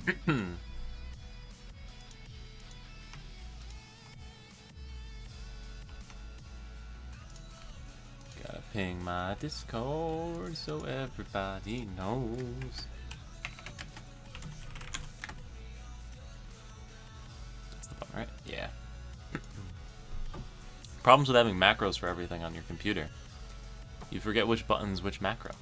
Gotta ping my Discord so everybody knows. That's the button, right? Yeah. Problems with having macros for everything on your computer. You forget which button's which macro.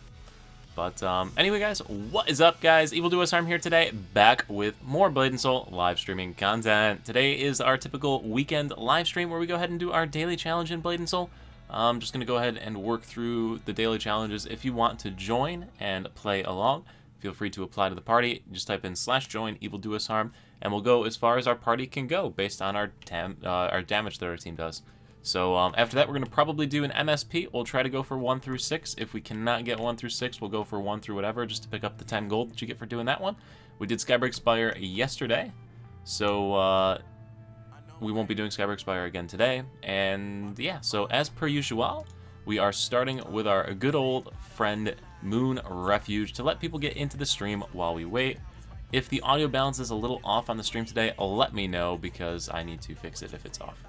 But anyway, guys, what is up, guys? Evil Duo Arm here today, back with more Blade and Soul live streaming content. Today is our typical weekend live stream where we go ahead and do our daily challenge in Blade and Soul. I'm just going to go ahead and work through the daily challenges. If you want to join and play along, feel free to apply to the party. Just type in /join Evil Duo Arm, and we'll go as far as our party can go based on our damage that our team does. So after that, we're going to probably do an MSP. We'll try to go for 1 through 6. If we cannot get 1 through 6, we'll go for 1 through whatever, just to pick up the 10 gold that you get for doing that one. We did Skybreak Spire yesterday, so we won't be doing Skybreak Spire again today. And yeah, so as per usual, we are starting with our good old friend Moon Refuge to let people get into the stream while we wait. If the audio balance is a little off on the stream today, let me know because I need to fix it if it's off.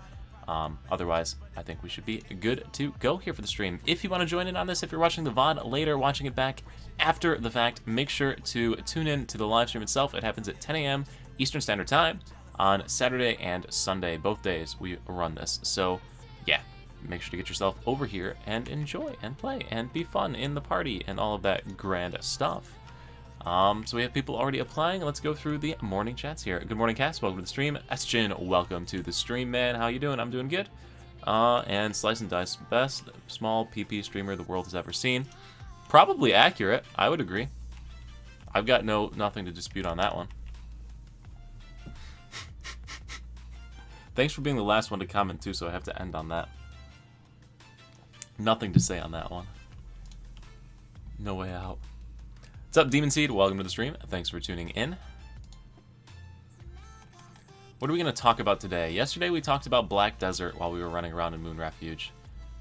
Otherwise, I think we should be good to go here for the stream. If you want to join in on this, if you're watching the VOD later, watching it back after the fact, make sure to tune in to the live stream itself. It happens at 10 a.m. Eastern Standard Time on Saturday and Sunday. Both days we run this. So, yeah, make sure to get yourself over here and enjoy and play and be fun in the party and all of that grand stuff. So we have people already applying. Let's go through the morning chats here. Good morning, Cass. Welcome to the stream. Esjin, welcome to the stream, man. How you doing? I'm doing good. And Slice and Dice, best small PP streamer the world has ever seen. Probably accurate. I would agree. I've got nothing to dispute on that one. Thanks for being the last one to comment too, so I have to end on that. Nothing to say on that one. No way out. What's up, Demon Seed? Welcome to the stream. Thanks for tuning in. What are we going to talk about today? Yesterday we talked about Black Desert while we were running around in Moon Refuge.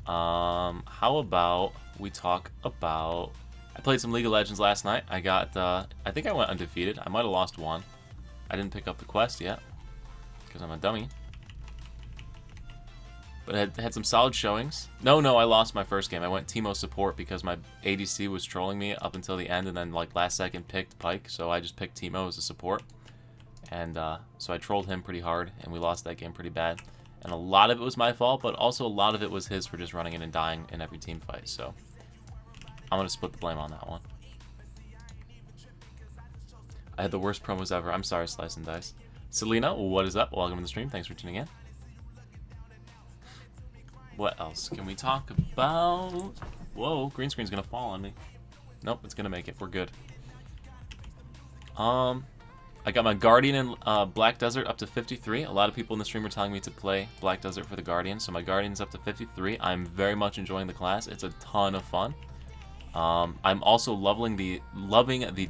How about we talk about... I played some League of Legends last night. I think I went undefeated. I might have lost one. I didn't pick up the quest yet because I'm a dummy. But I had some solid showings. No, I lost my first game. I went Teemo support because my ADC was trolling me up until the end, and then like last second picked Pyke, so I just picked Teemo as a support. And so I trolled him pretty hard, and we lost that game pretty bad. And a lot of it was my fault, but also a lot of it was his for just running in and dying in every team fight. So I'm going to split the blame on that one. I had the worst promos ever. I'm sorry, Slice and Dice. Selena, what is up? Welcome to the stream. Thanks for tuning in. What else can we talk about? Whoa, green screen's gonna fall on me. Nope, it's gonna make it. We're good. I got my Guardian in Black Desert up to 53. A lot of people in the stream are telling me to play Black Desert for the Guardian, so my Guardian's up to 53. I'm very much enjoying the class. It's a ton of fun. I'm also loving the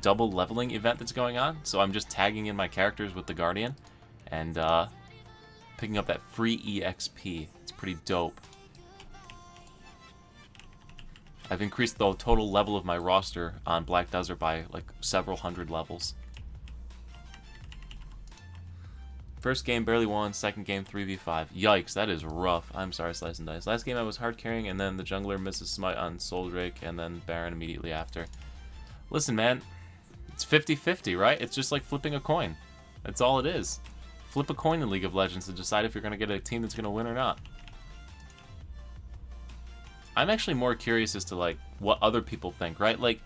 double leveling event that's going on, so I'm just tagging in my characters with the Guardian and picking up that free EXP. It's pretty dope. I've increased the total level of my roster on Black Desert by like several hundred levels. First game barely won, second game 3v5. Yikes, that is rough. I'm sorry, Slice and Dice. Last game I was hard carrying, and then the jungler misses smite on Soul Drake, and then Baron immediately after. Listen, man, it's 50-50, right? It's just like flipping a coin. That's all it is. Flip a coin in League of Legends to decide if you're going to get a team that's going to win or not. I'm actually more curious as to like what other people think, right? Like,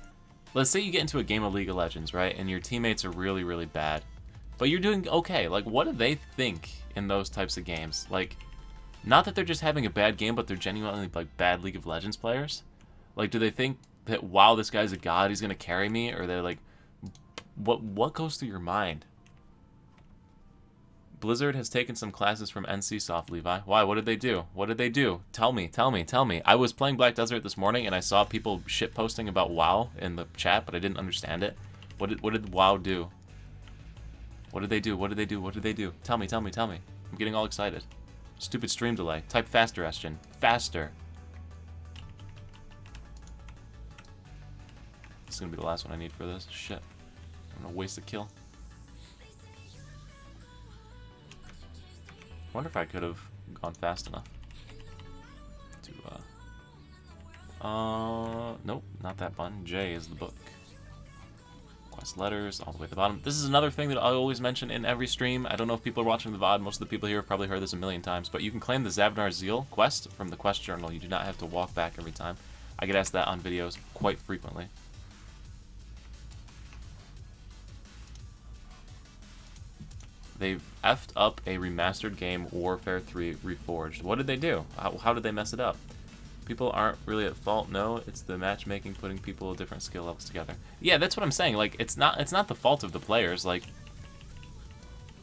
let's say you get into a game of League of Legends, right? And your teammates are really, really bad. But you're doing okay. Like, what do they think in those types of games? Like, not that they're just having a bad game, but they're genuinely like bad League of Legends players. Like, do they think that, wow, this guy's a god, he's gonna carry me? Or they're like, what goes through your mind? Blizzard has taken some classes from NCSoft, Levi. Why? What did they do? What did they do? Tell me. I was playing Black Desert this morning, and I saw people shitposting about WoW in the chat, but I didn't understand it. What did WoW do? What did they do? Tell me. I'm getting all excited. Stupid stream delay. Type faster, Esjin. Faster. This is gonna be the last one I need for this. Shit. I'm gonna waste a kill. Wonder if I could have gone fast enough to, nope, not that button. J is the book. Quest letters, all the way to the bottom. This is another thing that I always mention in every stream. I don't know if people are watching the VOD. Most of the people here have probably heard this a million times, but you can claim the Zavnar Zeal quest from the quest journal. You do not have to walk back every time. I get asked that on videos quite frequently. They effed up a remastered game, Warfare 3 Reforged. What did they do? How did they mess it up? People aren't really at fault. No, it's the matchmaking, putting people of different skill levels together. Yeah, that's what I'm saying. Like, it's not the fault of the players. Like,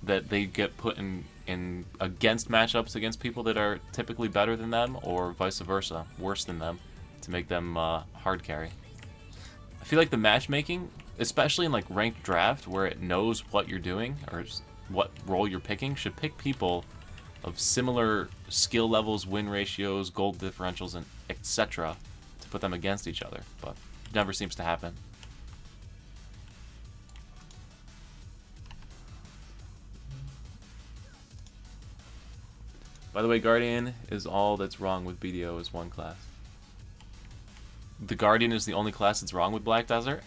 that they get put in against matchups against people that are typically better than them, or vice versa, worse than them, to make them hard carry. I feel like the matchmaking, especially in like ranked draft, where it knows what you're doing or what role you're picking, should pick people of similar skill levels, win ratios, gold differentials, and etc. to put them against each other, but it never seems to happen. By the way, Guardian is all that's wrong with BDO is one class. The Guardian is the only class that's wrong with Black Desert?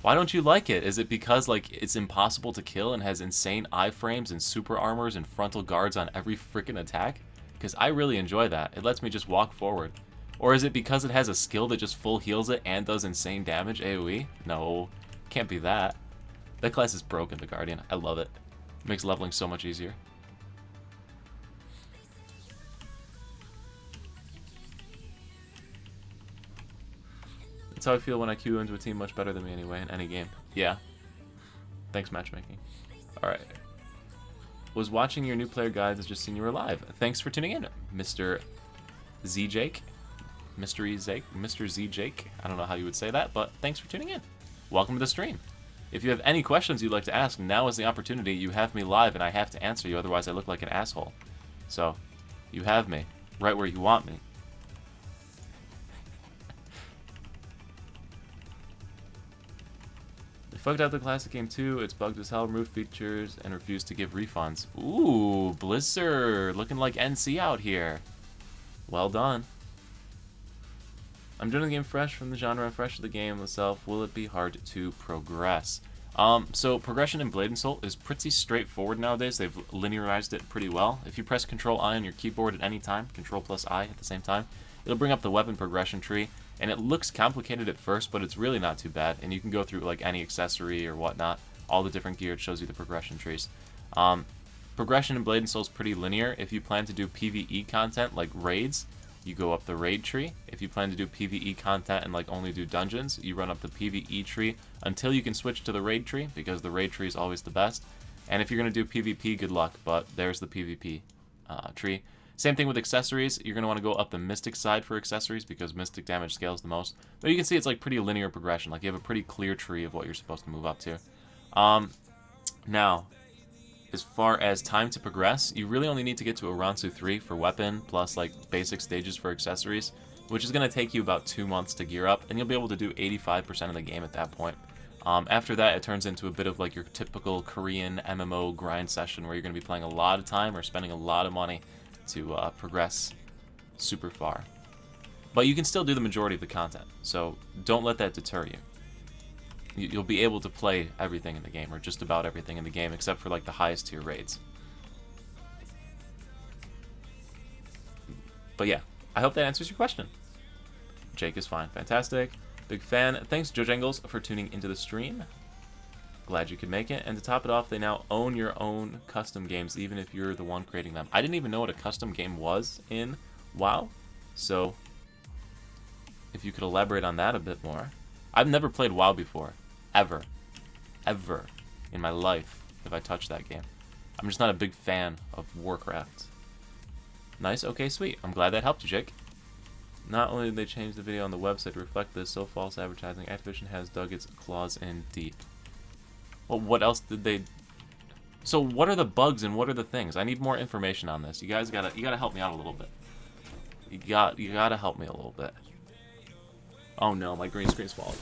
Why don't you like it? Is it because like it's impossible to kill and has insane iframes and super armors and frontal guards on every freaking attack? Because I really enjoy that. It lets me just walk forward. Or is it because it has a skill that just full heals it and does insane damage AoE? No, can't be that. That class is broken, the Guardian. I love it. It makes leveling so much easier. That's how I feel when I queue into a team much better than me anyway in any game. Yeah. Thanks, matchmaking. Alright. Was watching your new player guides, just seen you were live. Thanks for tuning in, Mr. Z Jake. Mr. Z Jake. I don't know how you would say that, but thanks for tuning in. Welcome to the stream. If you have any questions you'd like to ask, now is the opportunity. You have me live and I have to answer you, otherwise I look like an asshole. So, you have me right where you want me. Fucked up the classic game too. It's bugged as hell, removed features, and refused to give refunds. Ooh, Blizzard, looking like NC out here. Well done. I'm doing the game fresh from the genre, fresh to the game itself. Will it be hard to progress? So progression in Blade and Soul is pretty straightforward nowadays. They've linearized it pretty well. If you press Control-I on your keyboard at any time, Control+I at the same time, it'll bring up the weapon progression tree. And it looks complicated at first, but it's really not too bad. And you can go through like any accessory or whatnot, all the different gear. It shows you the progression trees. Progression in Blade and Soul is pretty linear. If you plan to do PvE content like raids, you go up the raid tree. If you plan to do PvE content and like only do dungeons, you run up the PvE tree until you can switch to the raid tree, because the raid tree is always the best. And if you're going to do PvP, good luck, but there's the PvP tree. Same thing with accessories. You're going to want to go up the Mystic side for accessories because Mystic damage scales the most. But you can see it's like pretty linear progression. Like you have a pretty clear tree of what you're supposed to move up to. Now, as far as time to progress, you really only need to get to Oransu 3 for weapon, plus like basic stages for accessories, which is going to take you about 2 months to gear up, and you'll be able to do 85% of the game at that point. After that, it turns into a bit of like your typical Korean MMO grind session where you're going to be playing a lot of time or spending a lot of money to progress super far. But you can still do the majority of the content, so don't let that deter you. You'll be able to play everything in the game, or just about everything in the game, except for like the highest tier raids. But yeah, I hope that answers your question. Jake is fine. Fantastic. Big fan. Thanks, Jojangles, for tuning into the stream. Glad you could make it. And to top it off, they now own your own custom games, even if you're the one creating them. I didn't even know what a custom game was in WoW, so if you could elaborate on that a bit more. I've never played WoW before. Ever. Ever in my life have I touched that game. I'm just not a big fan of Warcraft. Nice. Okay, sweet. I'm glad that helped you, Jake. Not only did they change the video on the website to reflect this, so false advertising, Activision has dug its claws in deep. Well, what else did they... So what are the bugs and what are the things? I need more information on this. You guys gotta help me out a little bit. You gotta help me a little bit. Oh no, my green screen's falling.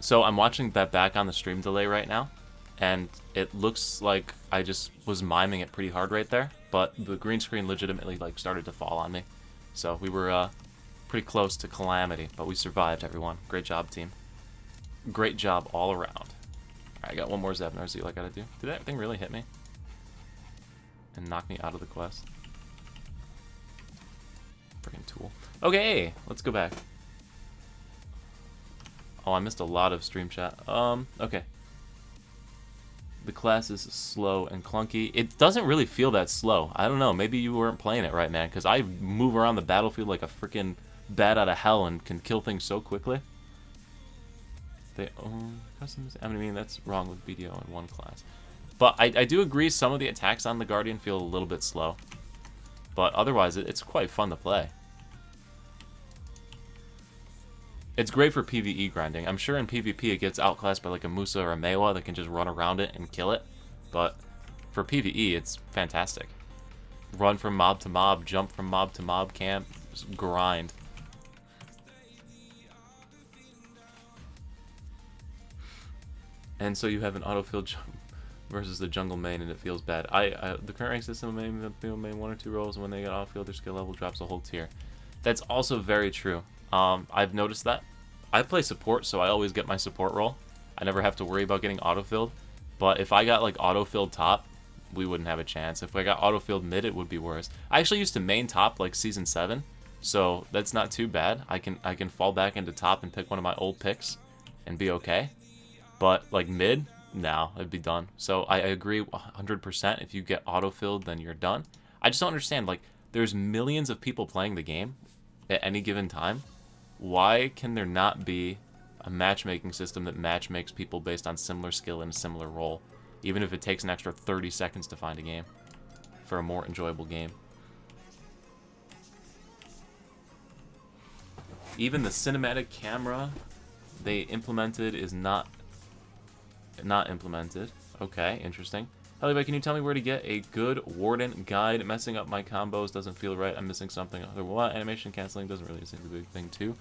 So I'm watching that back on the stream delay right now, and it looks like I just was miming it pretty hard right there, but the green screen legitimately like started to fall on me. So we were pretty close to calamity, but we survived, everyone. Great job, team. Great job all around. Alright, I got one more Zevnar. See what I gotta do. Did that thing really hit me? And knock me out of the quest? Freaking tool. Okay, let's go back. Oh, I missed a lot of stream chat. Okay. The class is slow and clunky. It doesn't really feel that slow. I don't know. Maybe you weren't playing it right, man. Because I move around the battlefield like a freaking bat out of hell and can kill things so quickly. They own customs. I mean, that's wrong with BDO in one class. But I do agree some of the attacks on the Guardian feel a little bit slow. But otherwise, it's quite fun to play. It's great for PvE grinding. I'm sure in PvP it gets outclassed by like a Musa or a Mewa that can just run around it and kill it. But for PvE, it's fantastic. Run from mob to mob, jump from mob to mob, camp, just grind. And so you have an autofill jump versus the jungle main, and it feels bad. The current rank system main 1 or 2 roles, and when they get autofill, their skill level drops a whole tier. That's also very true. I've noticed that. I play support, so I always get my support role. I never have to worry about getting autofilled. But if I got like autofilled top, we wouldn't have a chance. If I got autofilled mid, it would be worse. I actually used to main top like season 7, so that's not too bad. I can fall back into top and pick one of my old picks and be okay. But like mid, no, it'd be done. So I agree 100%. If you get autofilled, then you're done. I just don't understand. Like, there's millions of people playing the game at any given time. Why can there not be a matchmaking system that matchmakes people based on similar skill and a similar role, even if it takes an extra 30 seconds to find a game for a more enjoyable game? Even the cinematic camera they implemented is not implemented. Okay, interesting. Hellyboy, can you tell me where to get a good Warden guide? Messing up my combos doesn't feel right. I'm missing something. What? Animation canceling doesn't really seem to be a big thing too.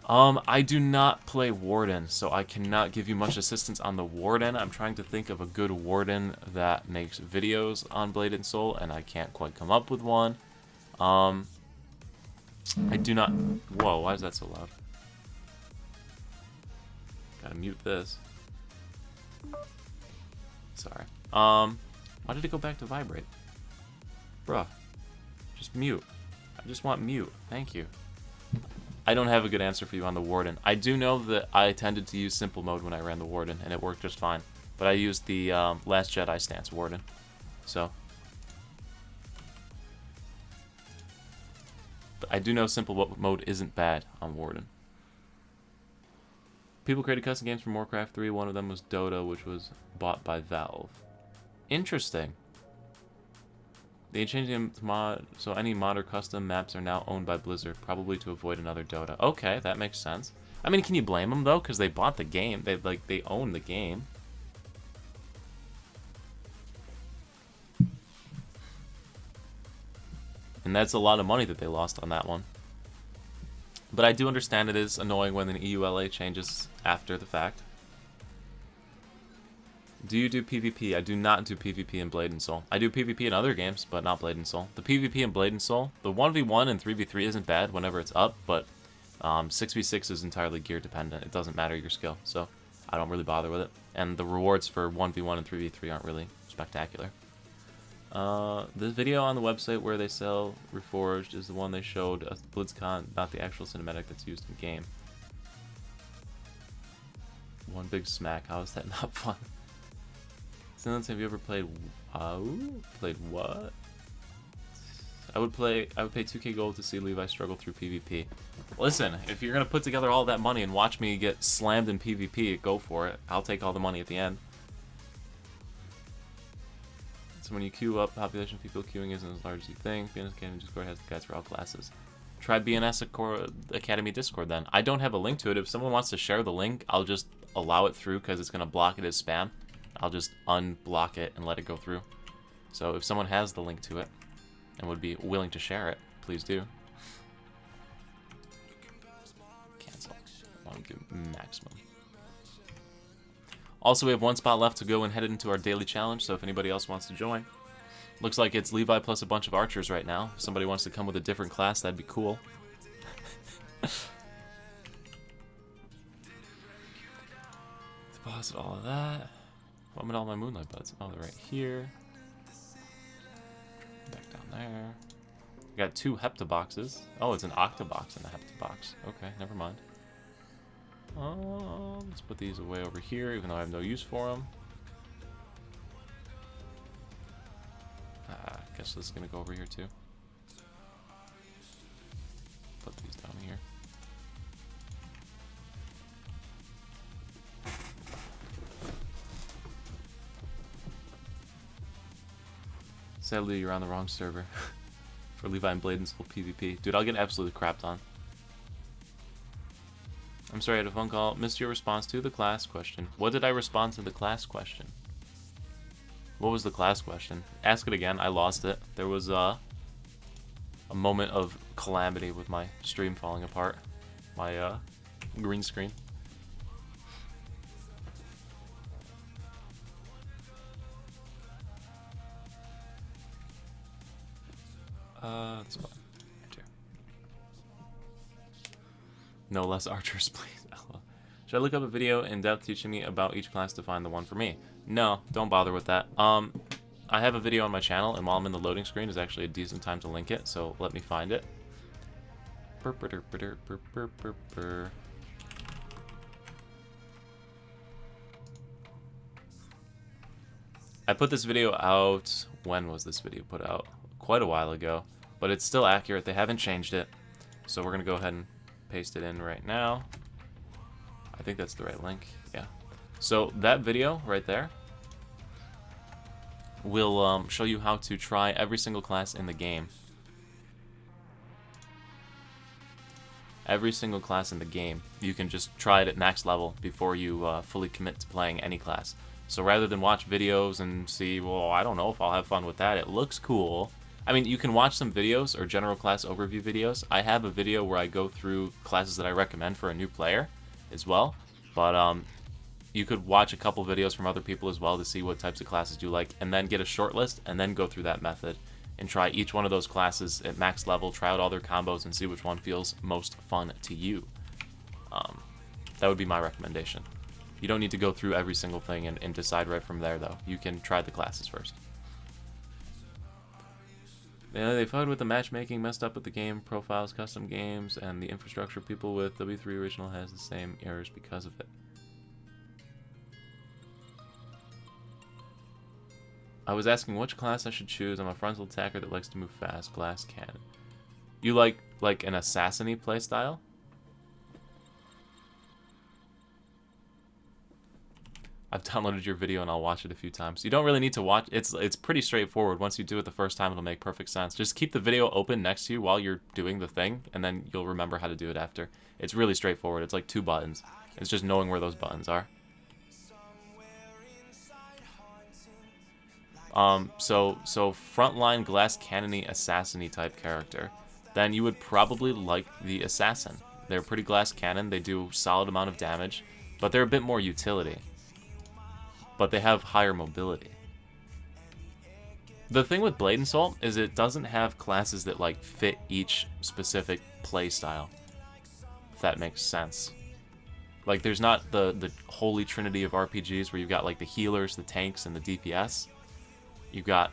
I do not play Warden, so I cannot give you much assistance on the Warden. I'm trying to think of a good Warden that makes videos on Blade and Soul, and I can't quite come up with one. I do not... Whoa, why is that so loud? Gotta mute this. Sorry. Why did it go back to vibrate? Bruh. Just mute. I just want mute. Thank you. I don't have a good answer for you on the Warden. I do know that I tended to use simple mode when I ran the Warden, and it worked just fine. But I used the Last Jedi stance Warden. So. But I do know simple mode isn't bad on Warden. People created custom games for Warcraft 3. One of them was Dota, which was bought by Valve. Interesting. They changed the mod, so any mod or custom maps are now owned by Blizzard, probably to avoid another Dota. Okay, that makes sense. I mean, can you blame them though? Because they bought the game. They own the game. And that's a lot of money that they lost on that one. But I do understand it is annoying when an EULA changes after the fact. Do you do PvP? I do not do PvP in Blade and Soul. I do PvP in other games, but not Blade and Soul. The PvP in Blade and Soul, the 1v1 and 3v3 isn't bad whenever it's up, but 6v6 is entirely gear dependent. It doesn't matter your skill, so I don't really bother with it. And the rewards for 1v1 and 3v3 aren't really spectacular. This video on the website where they sell Reforged is the one they showed at BlizzCon, not the actual cinematic that's used in game. One big smack. How is that not fun? Since have you ever played? Played what? I would pay 2K gold to see Levi struggle through PvP. Listen, if you're gonna put together all that money and watch me get slammed in PvP, go for it. I'll take all the money at the end. So when you queue up, population of people queuing isn't as large as you think. BNS Academy Discord has the guides for all classes. Try BNS Academy Discord then. I don't have a link to it. If someone wants to share the link, I'll just allow it through because it's going to block it as spam. I'll just unblock it and let it go through. So if someone has the link to it and would be willing to share it, please do. Cancel. I want to do maximum. Also, we have one spot left to go and head into our daily challenge, so if anybody else wants to join. Looks like it's Levi plus a bunch of archers right now. If somebody wants to come with a different class, that'd be cool. Deposit all of that. What am all my moonlight buds? Oh, they're right here. Back down there. We got 2 heptaboxes. Oh, it's an octabox and a heptabox. Okay, never mind. Let's put these away over here, even though I have no use for them. I guess this is gonna go over here too. Put these down here. Sadly, you're on the wrong server for Levi and Blade and Soul PvP. Dude, I'll get absolutely crapped on. I'm sorry, I had a phone call. Missed your response to the class question. What did I respond to the class question? What was the class question? Ask it again. I lost it. There was a moment of calamity with my stream falling apart. My green screen. That's fine. Right here. No less archers, please. Should I look up a video in depth teaching me about each class to find the one for me? No, don't bother with that. I have a video on my channel, and while I'm in the loading screen is actually a decent time to link it, so let me find it. I put this video out, when was this video put out? Quite a while ago, but it's still accurate. They haven't changed it, so we're gonna go ahead and paste it in right now. I think that's the right link. Yeah. So that video right there will show you how to try every single class in the game. Every single class in the game. You can just try it at max level before you fully commit to playing any class. So rather than watch videos and see, well, I don't know if I'll have fun with that. It looks cool. I mean, you can watch some videos or general class overview videos. I have a video where I go through classes that I recommend for a new player as well. But you could watch a couple videos from other people as well to see what types of classes you like, and then get a short list and then go through that method and try each one of those classes at max level, try out all their combos, and see which one feels most fun to you. That would be my recommendation. You don't need to go through every single thing and decide right from there, though. You can try the classes first. Yeah, they fought with the matchmaking, messed up with the game profiles, custom games, and the infrastructure. People with W3 Original has the same errors because of it. I was asking which class I should choose. I'm a frontal attacker that likes to move fast. Glass cannon. You like an assassin-y playstyle? I've downloaded your video and I'll watch it a few times. You don't really need to watch. It's pretty straightforward. Once you do it the first time, it'll make perfect sense. Just keep the video open next to you while you're doing the thing, and then you'll remember how to do it after. It's really straightforward. It's like 2 buttons. It's just knowing where those buttons are. So frontline glass cannony assassin-y type character, then you would probably like the assassin. They're pretty glass cannon. They do a solid amount of damage, but they're a bit more utility. But they have higher mobility. The thing with Blade and Soul is it doesn't have classes that like fit each specific play style, if that makes sense. Like there's not the holy trinity of RPGs where you've got like the healers, the tanks, and the DPS. You've got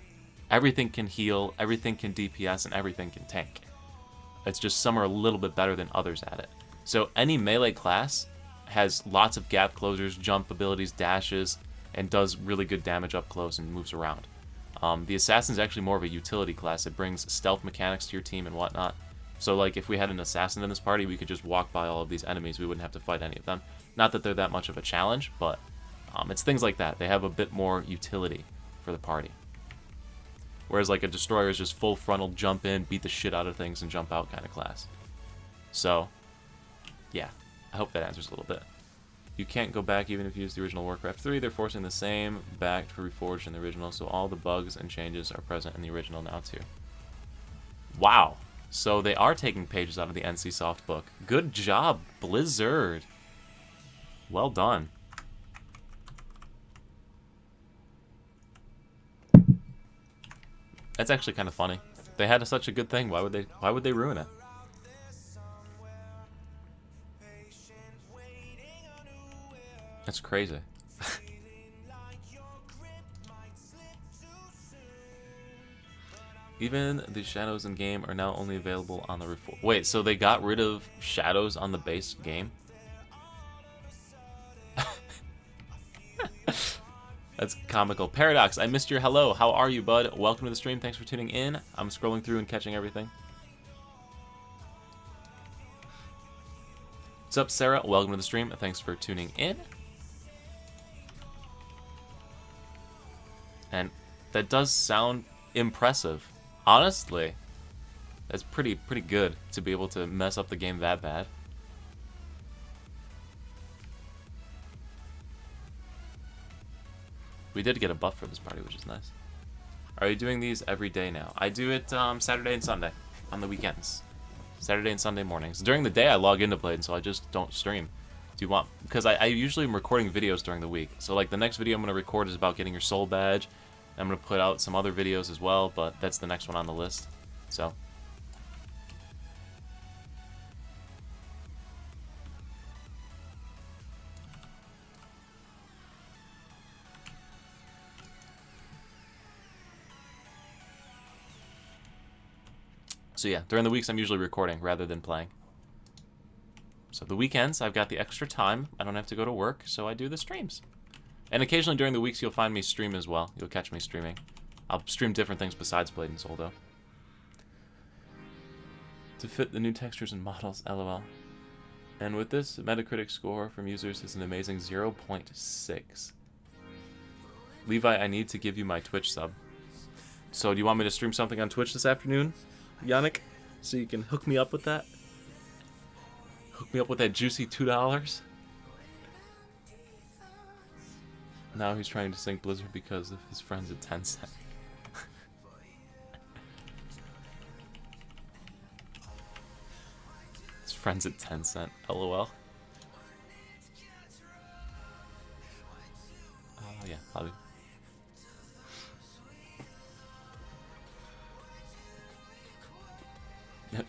everything can heal, everything can DPS, and everything can tank. It's just some are a little bit better than others at it. So any melee class has lots of gap closers, jump abilities, dashes, and does really good damage up close and moves around. The assassin is actually more of a utility class. It brings stealth mechanics to your team and whatnot. So like if we had an assassin in this party, we could just walk by all of these enemies. We wouldn't have to fight any of them. Not that they're that much of a challenge, but it's things like that. They have a bit more utility for the party. Whereas like a destroyer is just full frontal, jump in, beat the shit out of things, and jump out kind of class. So, yeah. I hope that answers a little bit. You can't go back even if you use the original Warcraft 3. They're forcing the same back to reforged in the original, so all the bugs and changes are present in the original now too. Wow. So they are taking pages out of the NCSoft book. Good job, Blizzard. Well done. That's actually kind of funny. They had such a good thing. Why would they ruin it? That's crazy. Even the shadows in game are now only available on the reform. Wait, so they got rid of shadows on the base game? That's comical. Paradox, I missed your hello. How are you, bud? Welcome to the stream. Thanks for tuning in. I'm scrolling through and catching everything. What's up, Sarah? Welcome to the stream. Thanks for tuning in. And that does sound impressive. Honestly, that's pretty good to be able to mess up the game that bad. We did get a buff for this party, which is nice. Are you doing these every day now? I do it Saturday and Sunday on the weekends. Saturday and Sunday mornings. During the day, I log into Blade, so I just don't stream. Do you want... Because I usually am recording videos during the week. So, like, the next video I'm going to record is about getting your soul badge. I'm going to put out some other videos as well, but that's the next one on the list. So... So yeah, during the weeks I'm usually recording rather than playing. So the weekends, I've got the extra time. I don't have to go to work, so I do the streams. And occasionally during the weeks, you'll find me stream as well. You'll catch me streaming. I'll stream different things besides Blade and Soul, though. To fit the new textures and models, lol. And with this, Metacritic score from users is an amazing 0.6. Levi, I need to give you my Twitch sub. So do you want me to stream something on Twitch this afternoon, Yannick? So you can hook me up with that? Hook me up with that juicy $2? Now he's trying to sink Blizzard because of his friends at Tencent. His friends at Tencent, lol. Oh yeah, probably.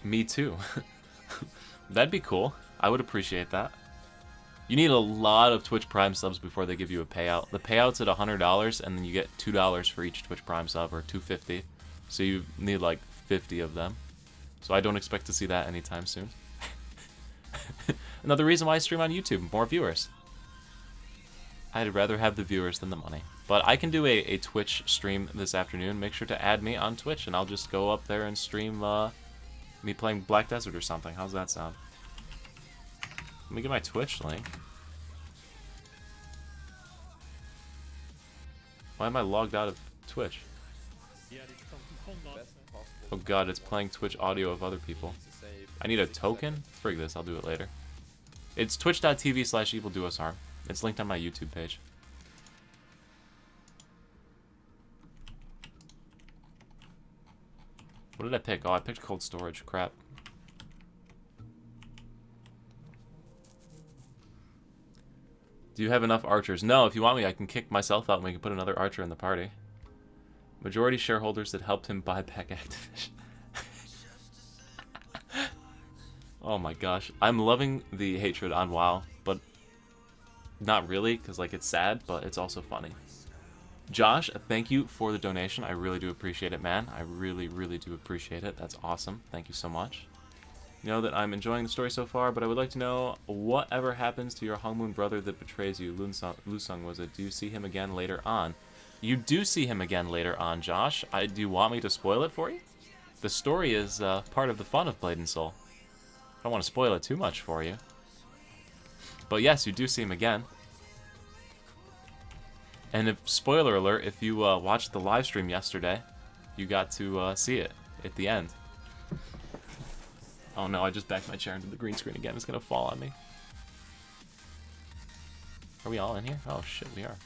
Me too. That'd be cool. I would appreciate that. You need a lot of Twitch Prime subs before they give you a payout. The payout's at $100, and then you get $2 for each Twitch Prime sub, or $2.50. So you need like 50 of them. So I don't expect to see that anytime soon. Another reason why I stream on YouTube, more viewers. I'd rather have the viewers than the money. But I can do a Twitch stream this afternoon. Make sure to add me on Twitch, and I'll just go up there and stream me playing Black Desert or something. How's that sound? Let me get my Twitch link. Why am I logged out of Twitch? Oh god, it's playing Twitch audio of other people. I need a token? Frig this, I'll do it later. It's twitch.tv/evilduosarm. It's linked on my YouTube page. What did I pick? Oh, I picked cold storage. Crap. Do you have enough archers? No, if you want me, I can kick myself out and we can put another archer in the party. Majority shareholders that helped him buy back Activision. Oh my gosh. I'm loving the hatred on WoW, but not really, because like it's sad, but it's also funny. Josh, thank you for the donation. I really do appreciate it, man. I really, really do appreciate it. That's awesome. Thank you so much. You know that I'm enjoying the story so far, but I would like to know whatever happens to your Hongmoon brother that betrays you. Lusung was it? Do you see him again later on? You do see him again later on, Josh. Do you want me to spoil it for you? The story is part of the fun of Blade and Soul. I don't want to spoil it too much for you. But yes, you do see him again. And if, spoiler alert, if you watched the live stream yesterday, you got to see it at the end. Oh no, I just backed my chair into the green screen again. It's going to fall on me. Are we all in here? Oh shit, we are.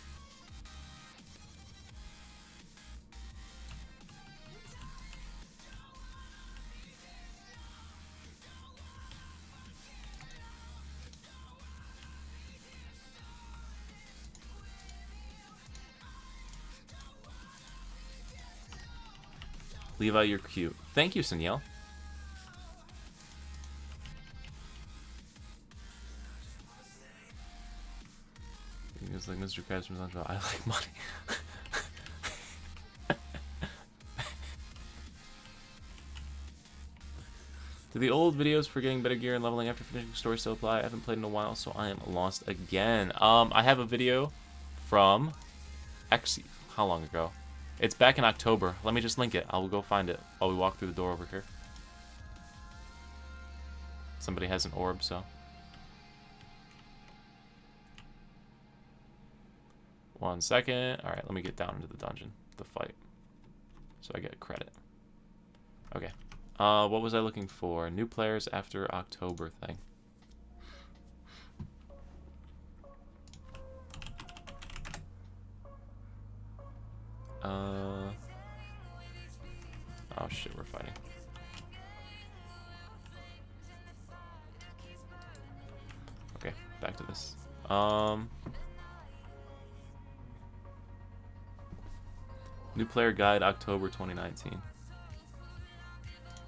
Levi, you're cute. Thank you, Saniel. It's like Mr. Krabs from SpongeBob. I like money. Do the old videos for getting better gear and leveling after finishing story still apply? I haven't played in a while, so I am lost again. I have a video from how long ago? It's back in October. Let me just link it. I will go find it while we walk through the door over here. Somebody has an orb, so. One second. Alright, let me get down into the dungeon. The fight. So I get credit. Okay. What was I looking for? New players after October thing. Oh shit, we're fighting. Okay, back to this. New player guide, October 2019.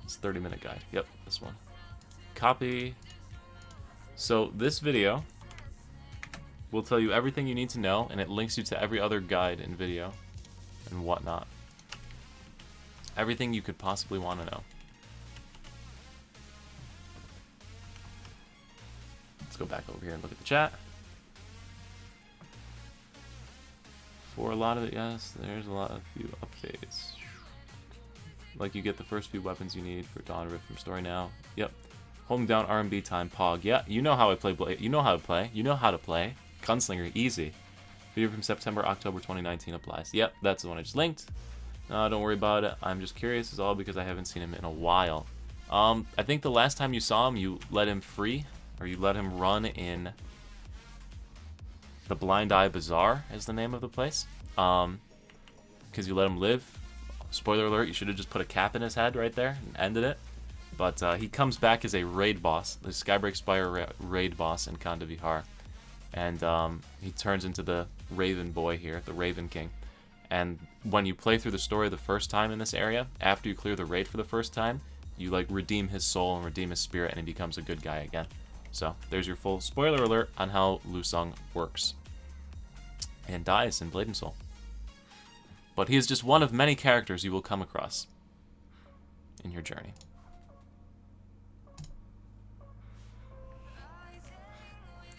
It's a 30-minute guide. Yep, this one. Copy. So this video will tell you everything you need to know, and it links you to every other guide and video and whatnot. Everything you could possibly want to know. Let's go back over here and look at the chat. For a lot of it, yes, there's a lot of few updates. Like you get the first few weapons you need for Dawn Rift from Story Now. Yep. Holding down R&B time, Pog. Yeah, you know how I play. You know how to play. You know how to play. Gunslinger, easy. Video from September, October 2019 applies. Yep, that's the one I just linked. No, don't worry about it. I'm just curious, is all because I haven't seen him in a while. I think the last time you saw him, you let him free, or you let him run in the Blind Eye Bazaar, is the name of the place. Because you let him live. Spoiler alert, you should have just put a cap in his head right there and ended it. But he comes back as a raid boss, the Skybreak Spire raid boss in Kandahar. And he turns into the Raven Boy here, the Raven King. And when you play through the story the first time in this area, after you clear the raid for the first time, you like redeem his soul and redeem his spirit, and he becomes a good guy again. So there's your full spoiler alert on how Lu Sung works. And dies in Blade and Soul. But he is just one of many characters you will come across in your journey.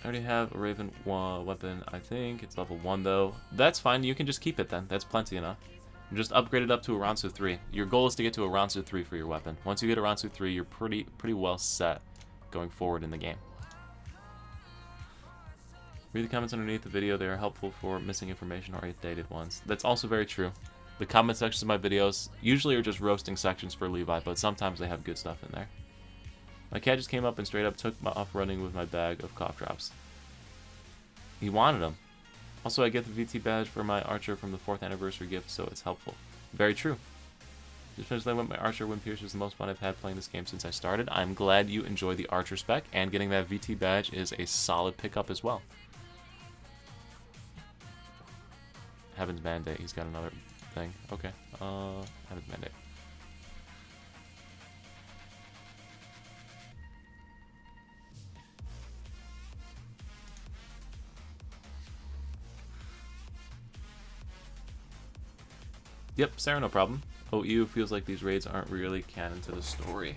I already have a Raven weapon, I think. It's level 1, though. That's fine. You can just keep it, then. That's plenty enough. And just upgrade it up to a Ransu 3. Your goal is to get to a Ransu 3 for your weapon. Once you get a Ransu 3, you're pretty well set going forward in the game. Read the comments underneath the video. They are helpful for missing information or dated ones. That's also very true. The comment sections of my videos usually are just roasting sections for Levi, but sometimes they have good stuff in there. My cat just came up and straight up took off running with my bag of cough drops. He wanted them. Also, I get the VT badge for my Archer from the 4th anniversary gift, so it's helpful. Very true. Just finished playing with my Archer. Wind Pierce was the most fun I've had playing this game since I started. I'm glad you enjoy the Archer spec, and getting that VT badge is a solid pickup as well. Heaven's Mandate. He's got another thing. Okay. Heaven's Mandate. Yep, Sarah, no problem. OU feels like these raids aren't really canon to the story.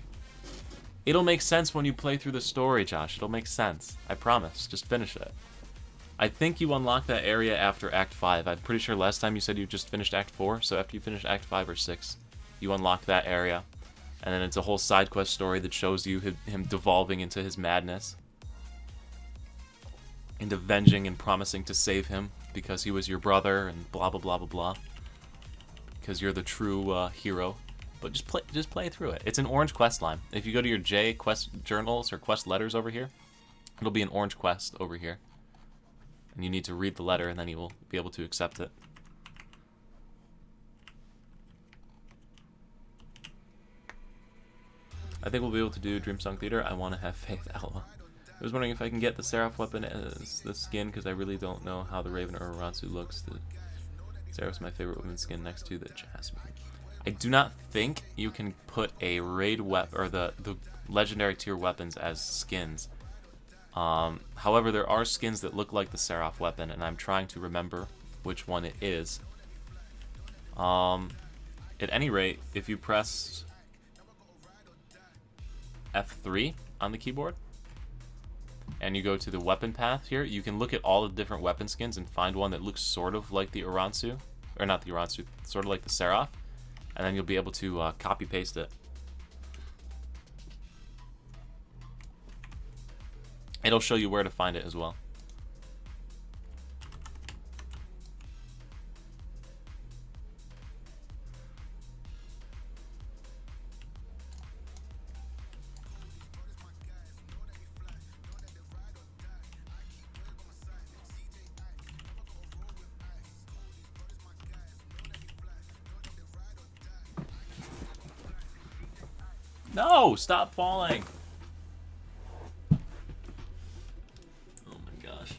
It'll make sense when you play through the story, Josh. It'll make sense. I promise. Just finish it. I think you unlock that area after Act 5. I'm pretty sure last time you said you just finished Act 4, so after you finish Act 5 or 6, you unlock that area. And then it's a whole side quest story that shows you him devolving into his madness. And avenging and promising to save him because he was your brother and blah blah blah blah blah. Because you're the true hero. But just play through it. It's an orange quest line. If you go to your J quest journals or quest letters over here, it'll be an orange quest over here. And you need to read the letter, and then you will be able to accept it. I think we'll be able to do Dreamsong Theater. I want to have faith, Alma. I was wondering if I can get the Seraph weapon as the skin, because I really don't know how the Raven or Aransu looks. The Seraph's my favorite woman skin next to the Jasmine. I do not think you can put a raid weapon or the legendary tier weapons as skins. However, there are skins that look like the Seraph weapon, and I'm trying to remember which one it is. At any rate, if you press F3 on the keyboard and you go to the weapon path here, you can look at all the different weapon skins and find one that looks sort of like the Uransu, or not the Uransu, sort of like the Seraph, and then you'll be able to copy paste it. It'll show you where to find it as well. No! Stop falling! Oh my gosh.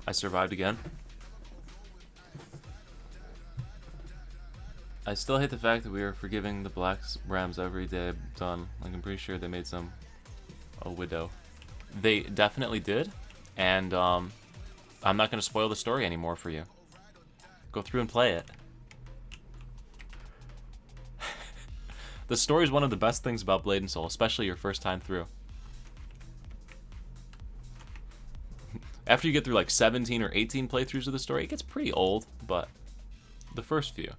I survived again. I still hate the fact that we are forgiving the black Rams every day done. Like, I'm pretty sure they made some a widow. They definitely did, and I'm not going to spoil the story anymore for you. Go through and play it. The story is one of the best things about Blade & Soul, especially your first time through. After you get through like 17 or 18 playthroughs of the story, it gets pretty old, but the first few.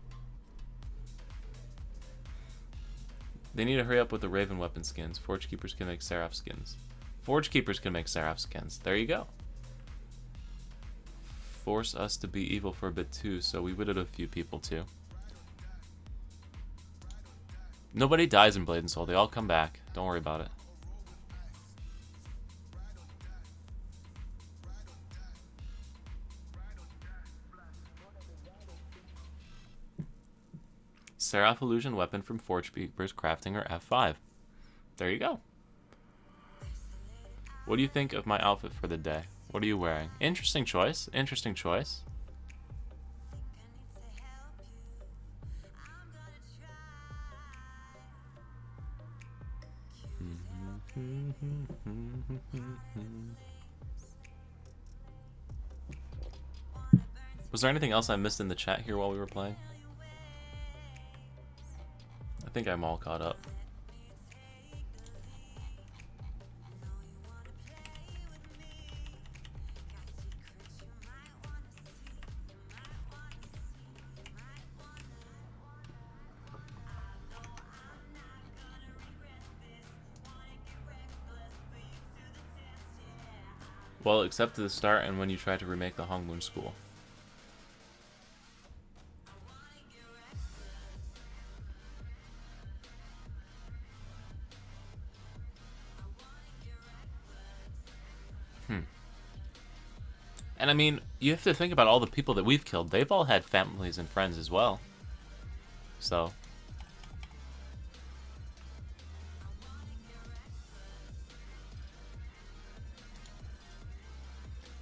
They need to hurry up with the Raven weapon skins. Forge Keepers can make Seraph skins. Forge Keepers can make Seraph skins. There you go. Force us to be evil for a bit too, so we widowed a few people too. Nobody dies in Blade & Soul. They all come back. Don't worry about it. Seraph Illusion weapon from Forge Keepers crafting or F5. There you go. What do you think of my outfit for the day? What are you wearing? Interesting choice. Interesting choice. Was there anything else I missed in the chat here while we were playing? I think I'm all caught up. Well, except to the start and when you try to remake the Hong Moon School. And I mean, you have to think about all the people that we've killed. They've all had families and friends as well. So.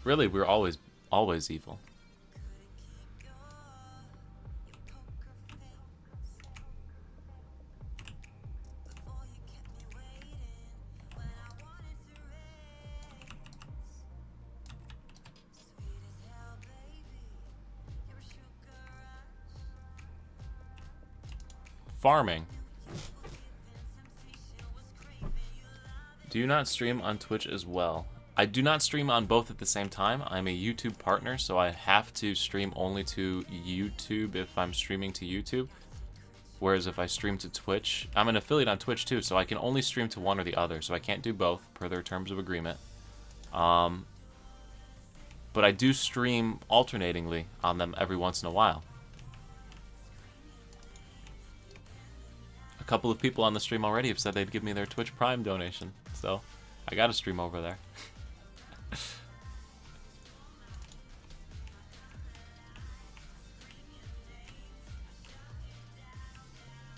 Really, we're always evil. Farming. Do you not stream on Twitch as well? I do not stream on both at the same time. I'm a YouTube partner, so I have to stream only to YouTube if I'm streaming to YouTube. Whereas if I stream to Twitch, I'm an affiliate on Twitch too, so I can only stream to one or the other, so I can't do both per their terms of agreement. But I do stream alternatingly on them every once in a while. A couple of people on the stream already have said they'd give me their Twitch Prime donation, so I gotta stream over there.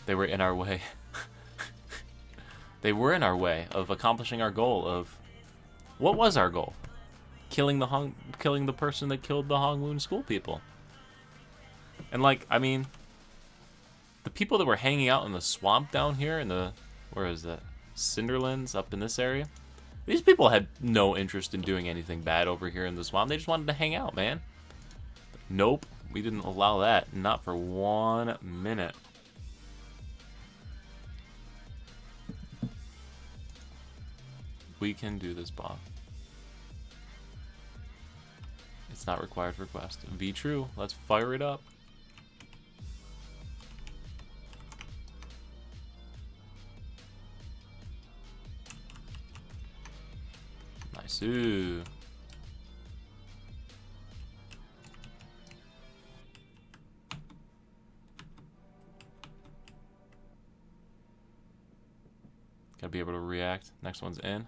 They were in our way. They were in our way of accomplishing our goal of... What was our goal? Killing the person that killed the Hongwoon school people. And like, I mean, the people that were hanging out in the swamp down here in the... Where is that? Cinderlands up in this area. These people had no interest in doing anything bad over here in the swamp. They just wanted to hang out, man. Nope. We didn't allow that. Not for 1 minute. We can do this, Bob. It's not required for quest. Be true. Let's fire it up. Nice. Ooh. Gotta be able to react. Next one's in.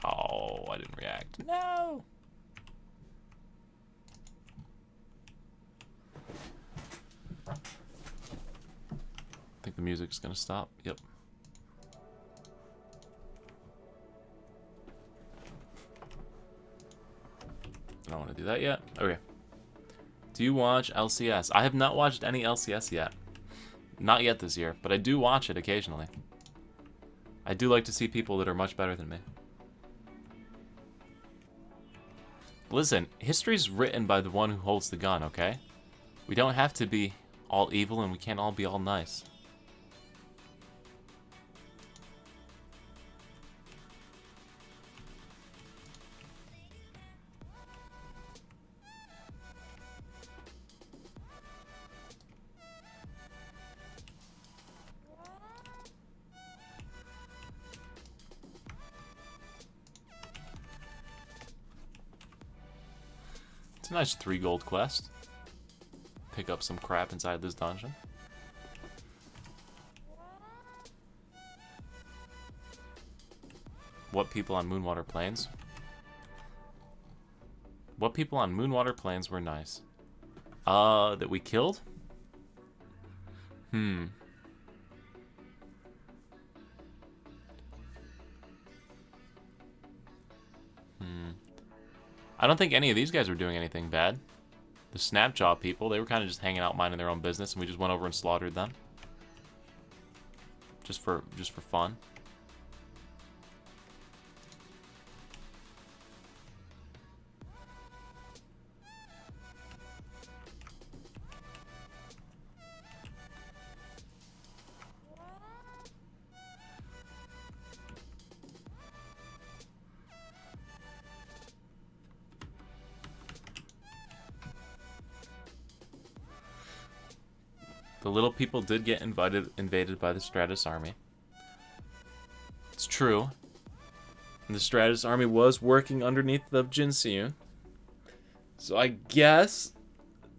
Oh, I didn't react. No! I think the music's gonna stop. Yep. I don't want to do that yet. Okay. Do you watch LCS? I have not watched any LCS yet. Not yet this year, but I do watch it occasionally. I do like to see people that are much better than me. Listen, history's written by the one who holds the gun, okay? We don't have to be all evil and we can't all be all nice. It's a nice 3 gold quest. Pick up some crap inside this dungeon. What people on Moonwater Plains? What people on Moonwater Plains were nice? That we killed? I don't think any of these guys were doing anything bad. The Snapjaw people, they were kind of just hanging out minding their own business and we just went over and slaughtered them. Just for fun. The little people did get invaded by the Stratus army. It's true. And the Stratus army was working underneath the Jin Seon. So I guess...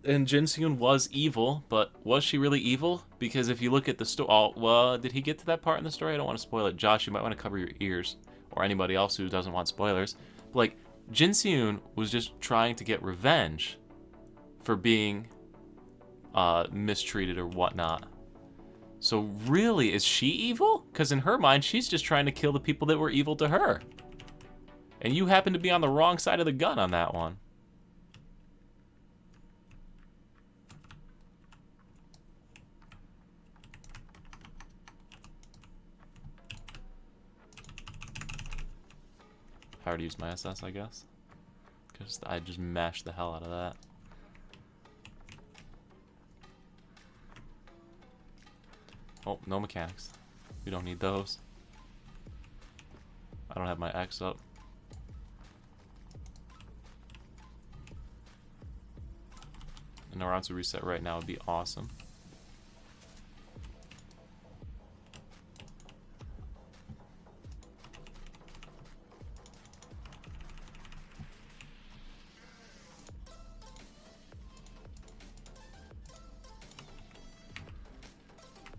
And Jin Seon was evil, but was she really evil? Because if you look at the story... Oh, well, did he get to that part in the story? I don't want to spoil it. Josh, you might want to cover your ears. Or anybody else who doesn't want spoilers. But, like, Jin Seon was just trying to get revenge for being... mistreated or whatnot. So really, is she evil? Because in her mind, she's just trying to kill the people that were evil to her. And you happen to be on the wrong side of the gun on that one. How to use my SS, I guess. Because I just mashed the hell out of that. Oh, no mechanics. We don't need those. I don't have my X up. And a round to reset right now would be awesome.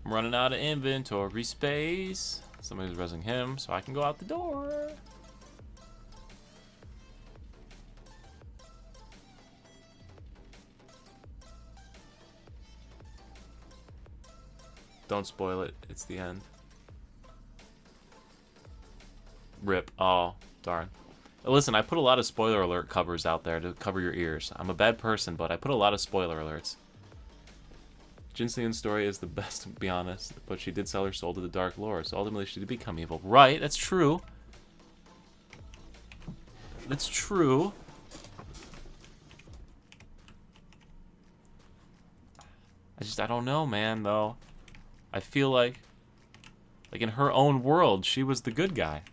I'm running out of inventory space. Somebody's resing him, so I can go out the door. Don't spoil it. It's the end. Rip. Oh, darn. Listen, I put a lot of spoiler alert covers out there to cover your ears. I'm a bad person, but I put a lot of spoiler alerts. Jinseon's story is the best, to be honest, but she did sell her soul to the Dark Lord, so ultimately she did become evil. Right, that's true. That's true. I don't know, man, though. I feel like in her own world, she was the good guy.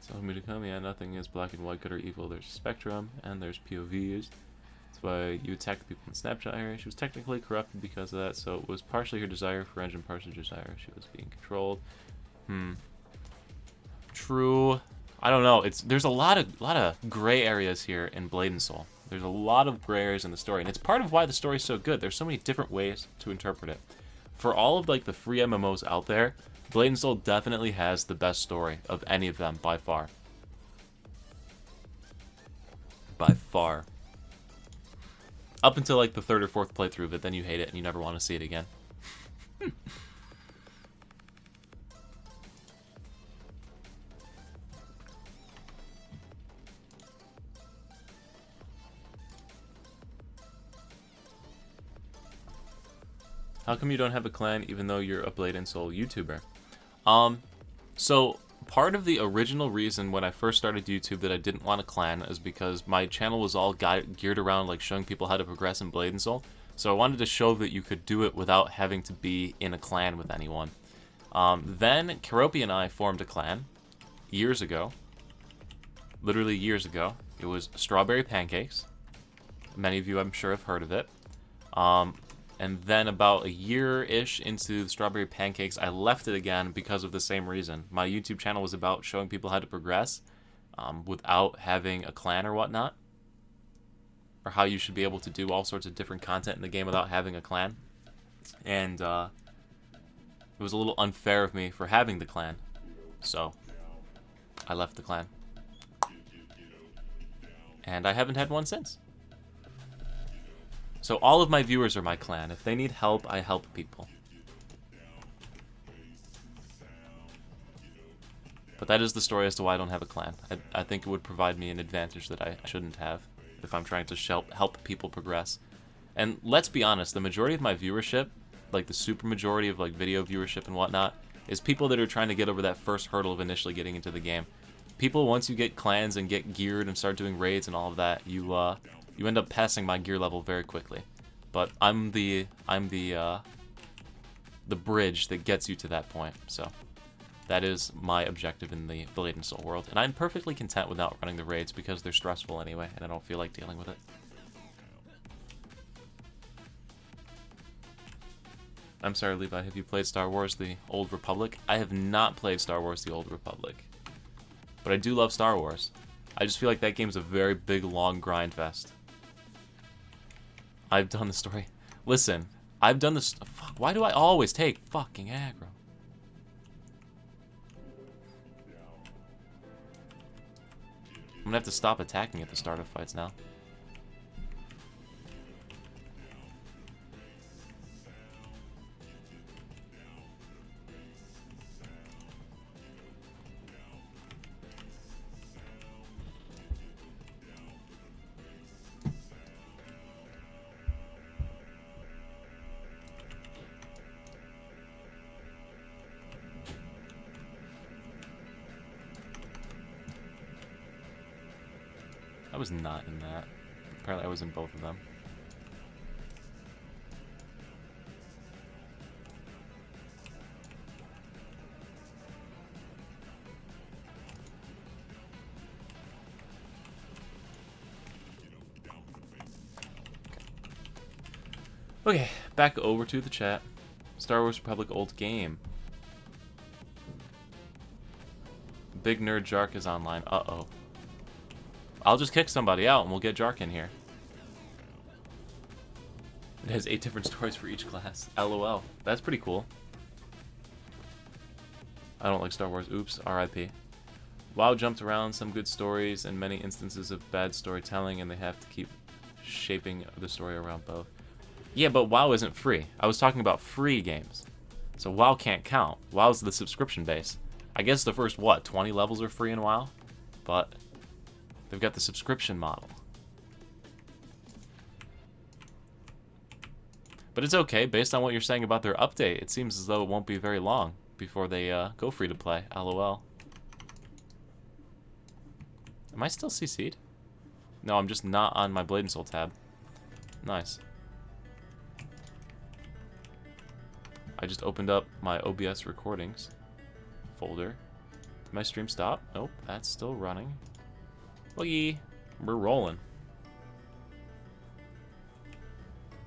So me to come, yeah, nothing is black and white, good or evil. There's a spectrum, and there's POVs. That's why you attack the people in Snapchat area. She was technically corrupted because of that, so it was partially her desire for revenge and partially her desire. She was being controlled. True. I don't know. There's a lot of gray areas here in Blade and Soul. There's a lot of gray areas in the story, and it's part of why the story's so good. There's so many different ways to interpret it. For all of like the free MMOs out there, Blade and Soul definitely has the best story of any of them by far. By far. Up until like the third or fourth playthrough of it, then you hate it and you never want to see it again. How come you don't have a clan even though you're a Blade and Soul YouTuber? So part of the original reason when I first started YouTube that I didn't want a clan is because my channel was all geared around like showing people how to progress in Blade and Soul. So I wanted to show that you could do it without having to be in a clan with anyone. Then Karopi and I formed a clan years ago. Literally years ago. It was Strawberry Pancakes. Many of you, I'm sure, have heard of it. And then about a year-ish into the Strawberry Pancakes, I left it again because of the same reason. My YouTube channel was about showing people how to progress without having a clan or whatnot. Or how you should be able to do all sorts of different content in the game without having a clan. And it was a little unfair of me for having the clan. So I left the clan. And I haven't had one since. So all of my viewers are my clan. If they need help, I help people. But that is the story as to why I don't have a clan. I think it would provide me an advantage that I shouldn't have if I'm trying to help people progress. And let's be honest, the majority of my viewership, like the super majority of like video viewership and whatnot, is people that are trying to get over that first hurdle of initially getting into the game. People, once you get clans and get geared and start doing raids and all of that, you end up passing my gear level very quickly. But I'm the bridge that gets you to that point. So that is my objective in the Blade and Soul world. And I'm perfectly content with not running the raids because they're stressful anyway, and I don't feel like dealing with it. I'm sorry, Levi, have you played Star Wars The Old Republic? I have not played Star Wars The Old Republic. But I do love Star Wars. I just feel like that game's a very big, long grind fest. I've done the story. Listen, I've done this. Fuck, why do I always take fucking aggro? I'm gonna have to stop attacking at the start of fights now. I was not in that. Apparently I was in both of them. Okay, back over to the chat. Star Wars Republic old game. Big Nerd Jark is online. Uh-oh. I'll just kick somebody out and we'll get Jark in here. It has 8 different stories for each class. LOL. That's pretty cool. I don't like Star Wars. Oops. RIP. WoW jumped around some good stories and many instances of bad storytelling, and they have to keep shaping the story around both. Yeah, but WoW isn't free. I was talking about free games. So WoW can't count. WoW's the subscription base. I guess the first, what, 20 levels are free in WoW? But they've got the subscription model. But it's okay, based on what you're saying about their update, it seems as though it won't be very long before they go free to play. LOL. Am I still CC'd? No, I'm just not on my Blade and Soul tab. Nice. I just opened up my OBS recordings folder. Did my stream stop? Nope, that's still running. Boogie! We're rolling.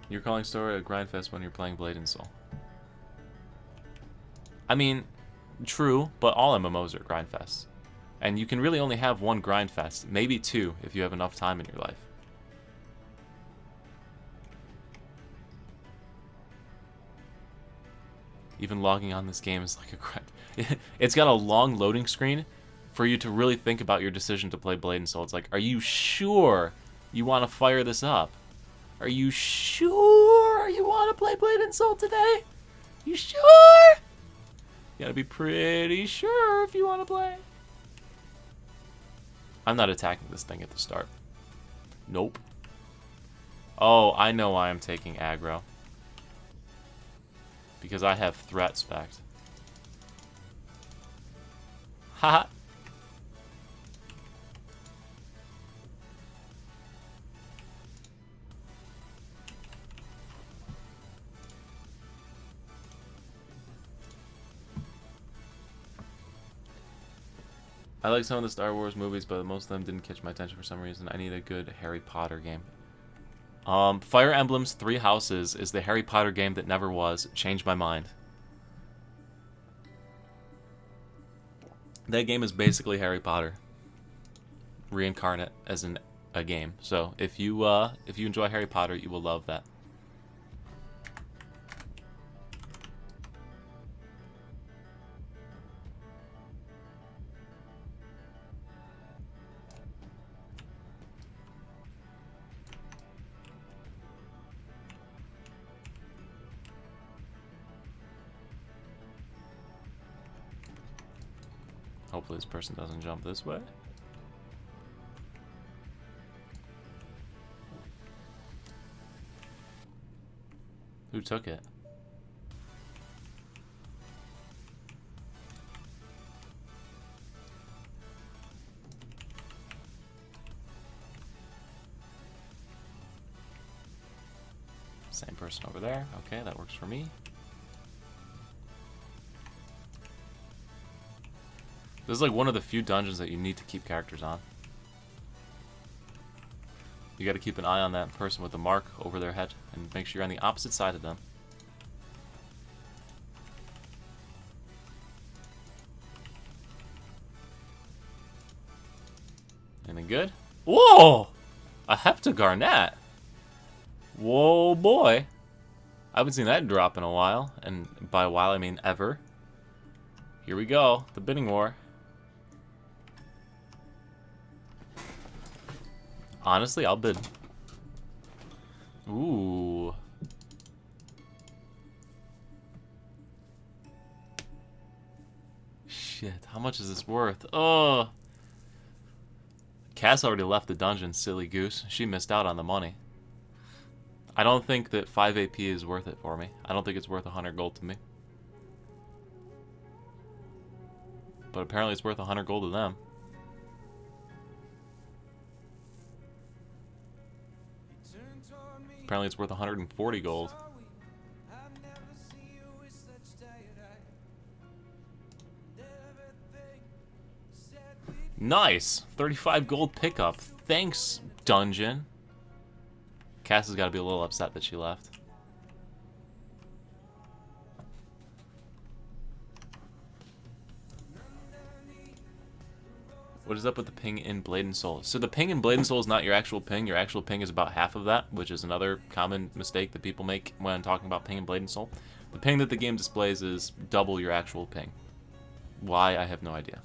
You're calling story a grindfest when you're playing Blade and Soul. I mean, true, but all MMOs are grindfests. And you can really only have one grindfest, maybe 2 if you have enough time in your life. Even logging on this game is like a grind. It's got a long loading screen for you to really think about your decision to play Blade and Soul. It's like, are you sure you want to fire this up? Are you sure you want to play Blade and Soul today? You sure? You gotta be pretty sure if you want to play. I'm not attacking this thing at the start. Nope. Oh, I know why I'm taking aggro. Because I have threat spect. Haha. I like some of the Star Wars movies, but most of them didn't catch my attention for some reason. I need a good Harry Potter game. Fire Emblem's Three Houses is the Harry Potter game that never was. Changed my mind. That game is basically Harry Potter reincarnate as a game. So if you enjoy Harry Potter, you will love that. Hopefully this person doesn't jump this way. Who took it? Same person over there. Okay, that works for me. This is like one of the few dungeons that you need to keep characters on. You gotta keep an eye on that person with the mark over their head and make sure you're on the opposite side of them. Anything good? Whoa! A Heptagarnet! Whoa, boy! I haven't seen that drop in a while, and by a while I mean ever. Here we go, the bidding war. Honestly, I'll bid. Ooh. Shit, how much is this worth? Oh. Cass already left the dungeon, silly goose. She missed out on the money. I don't think that 5 AP is worth it for me. I don't think it's worth 100 gold to me. But apparently it's worth 100 gold to them. Apparently it's worth 140 gold. Nice! 35 gold pickup. Thanks, dungeon. Cass has got to be a little upset that she left. What is up with the ping in Blade and Soul? So the ping in Blade and Soul is not your actual ping. Your actual ping is about half of that, which is another common mistake that people make when talking about ping in Blade and Soul. The ping that the game displays is double your actual ping. Why, I have no idea.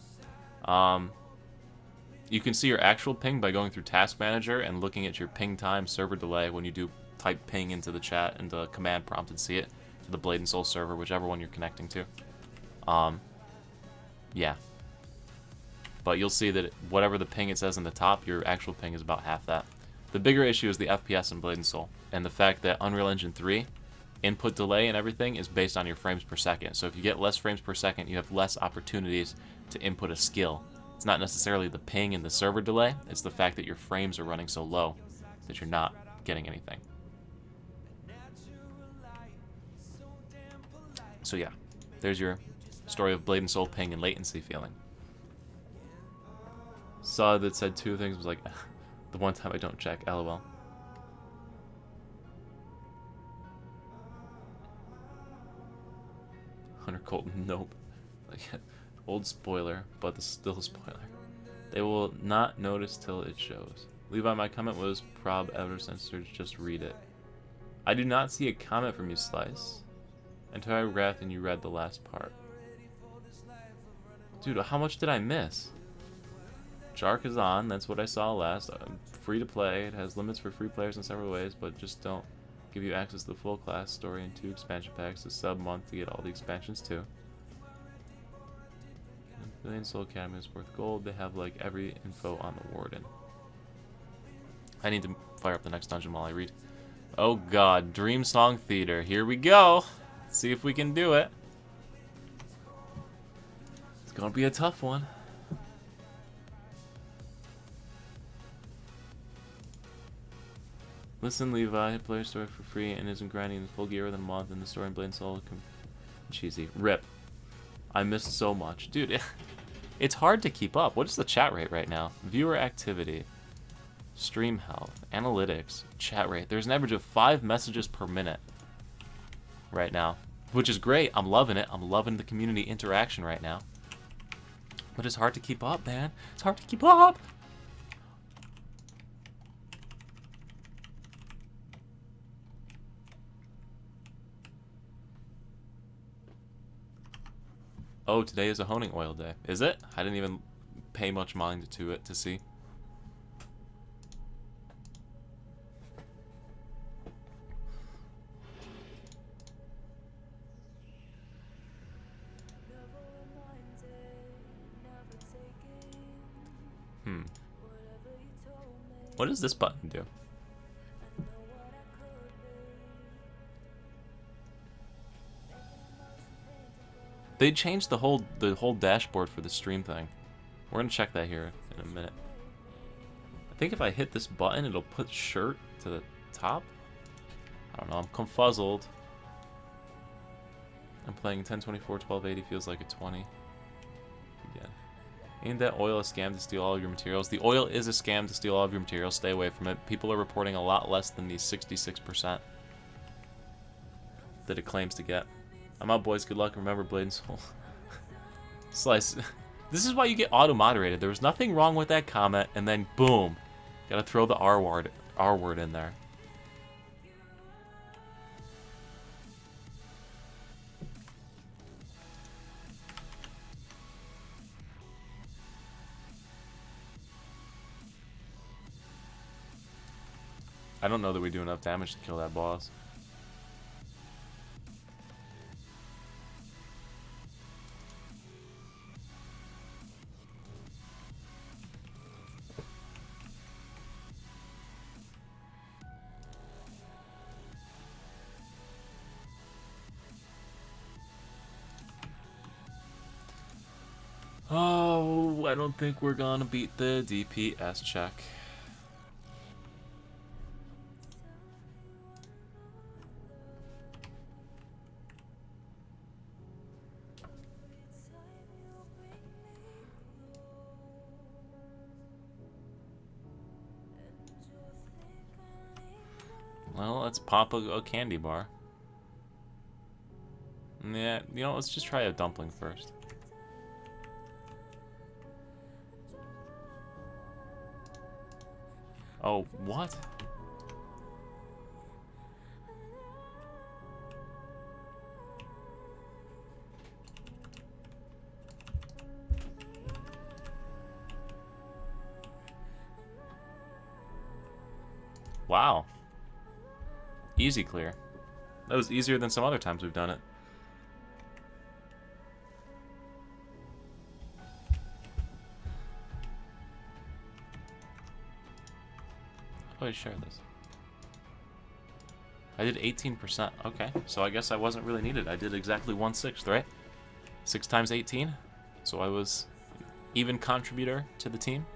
You can see your actual ping by going through Task Manager and looking at your ping time server delay when you do type ping into the chat and the command prompt and see it to the Blade and Soul server, whichever one you're connecting to. Yeah. But you'll see that whatever the ping it says in the top, your actual ping is about half that. The bigger issue is the FPS in Blade and Soul, and the fact that Unreal Engine 3 input delay and everything is based on your frames per second. So if you get less frames per second, you have less opportunities to input a skill. It's not necessarily the ping and the server delay, it's the fact that your frames are running so low that you're not getting anything. So yeah, there's your story of Blade and Soul ping and latency feeling. Saw that said two things, was like, the one time I don't check, lol. Hunter Colton, nope. Like, old spoiler, but still a spoiler. They will not notice till it shows. Levi, my comment was prob ever censored, just read it. I do not see a comment from you, Slice, until I read and you read the last part. Dude, how much did I miss? Jark is on, that's what I saw last. Free to play, it has limits for free players in several ways, but just don't give you access to the full class story and 2 expansion packs, a sub-month to get all the expansions too. Billion Soul Academy is worth gold. They have like every info on the Warden. I need to fire up the next dungeon while I read. Oh god, Dream Song Theater. Here we go. Let's see if we can do it. It's gonna be a tough one. Listen, Levi, player story for free and isn't grinding the full gear within a month, and the story in Blade and Soul cheesy. Rip. I missed so much. Dude, it's hard to keep up. What is the chat rate right now? Viewer activity, stream health, analytics, chat rate. There's an average of 5 messages per minute right now, which is great. I'm loving it. I'm loving the community interaction right now. But it's hard to keep up, man. It's hard to keep up. Oh, today is a honing oil day. Is it? I didn't even pay much mind to it to see. What does this button do? They changed the whole dashboard for the stream thing. We're gonna check that here in a minute. I think if I hit this button, it'll put shirt to the top. I don't know. I'm confuzzled. I'm playing 1024 1280. Feels like a 20. Again. Ain't that oil a scam to steal all of your materials? The oil is a scam to steal all of your materials. Stay away from it. People are reporting a lot less than the 66% that it claims to get. I'm out, boys. Good luck. Remember, Blade and Soul. Slice. This is why you get auto-moderated. There was nothing wrong with that comment, and then boom. Gotta throw the R word in there. I don't know that we do enough damage to kill that boss. Oh, I don't think we're gonna beat the DPS check. Well, let's pop a candy bar. Yeah, you know, let's just try a dumpling first. Oh, what? Wow. Easy clear. That was easier than some other times we've done it. Oh, I share this. I did 18%. Okay, so I guess I wasn't really needed. I did exactly 1/6, right? 6 times 18. So I was even contributor to the team.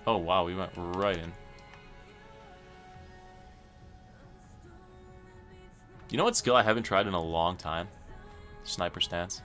Oh, wow, we went right in. You know what skill I haven't tried in a long time? Sniper stance.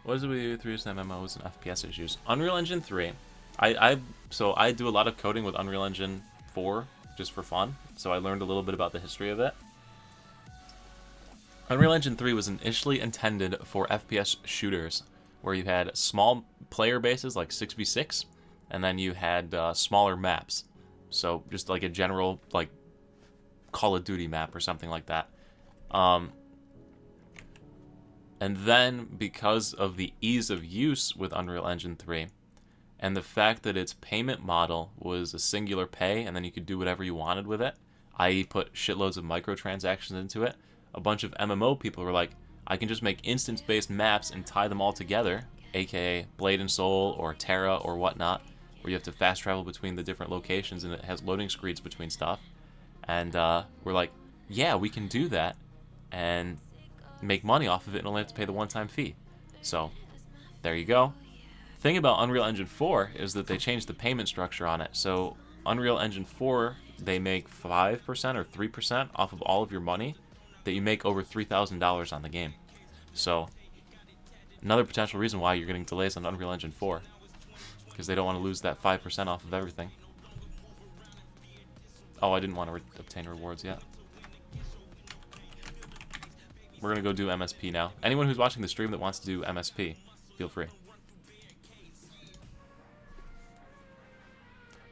What is it with you 3 MMOs and FPS issues? Unreal Engine 3. So I do a lot of coding with Unreal Engine 4 just for fun. So I learned a little bit about the history of it. Unreal Engine 3 was initially intended for FPS shooters, where you had small player bases like 6v6, and then you had smaller maps. So just like a general like Call of Duty map or something like that. And then, because of the ease of use with Unreal Engine 3, and the fact that its payment model was a singular pay, and then you could do whatever you wanted with it, i.e. put shitloads of microtransactions into it, a bunch of MMO people were like, I can just make instance-based maps and tie them all together, aka Blade and Soul or Terra or whatnot, where you have to fast travel between the different locations and it has loading screens between stuff. And we're like, yeah, we can do that, and make money off of it and only have to pay the one-time fee. So, there you go. Thing about Unreal Engine 4 is that they changed the payment structure on it. So, Unreal Engine 4, they make 5% or 3% off of all of your money that you make over $3,000 on the game. So, another potential reason why you're getting delays on Unreal Engine 4. Because they don't want to lose that 5% off of everything. Oh, I didn't want to obtain rewards yet. We're going to go do MSP now. Anyone who's watching the stream that wants to do MSP, feel free.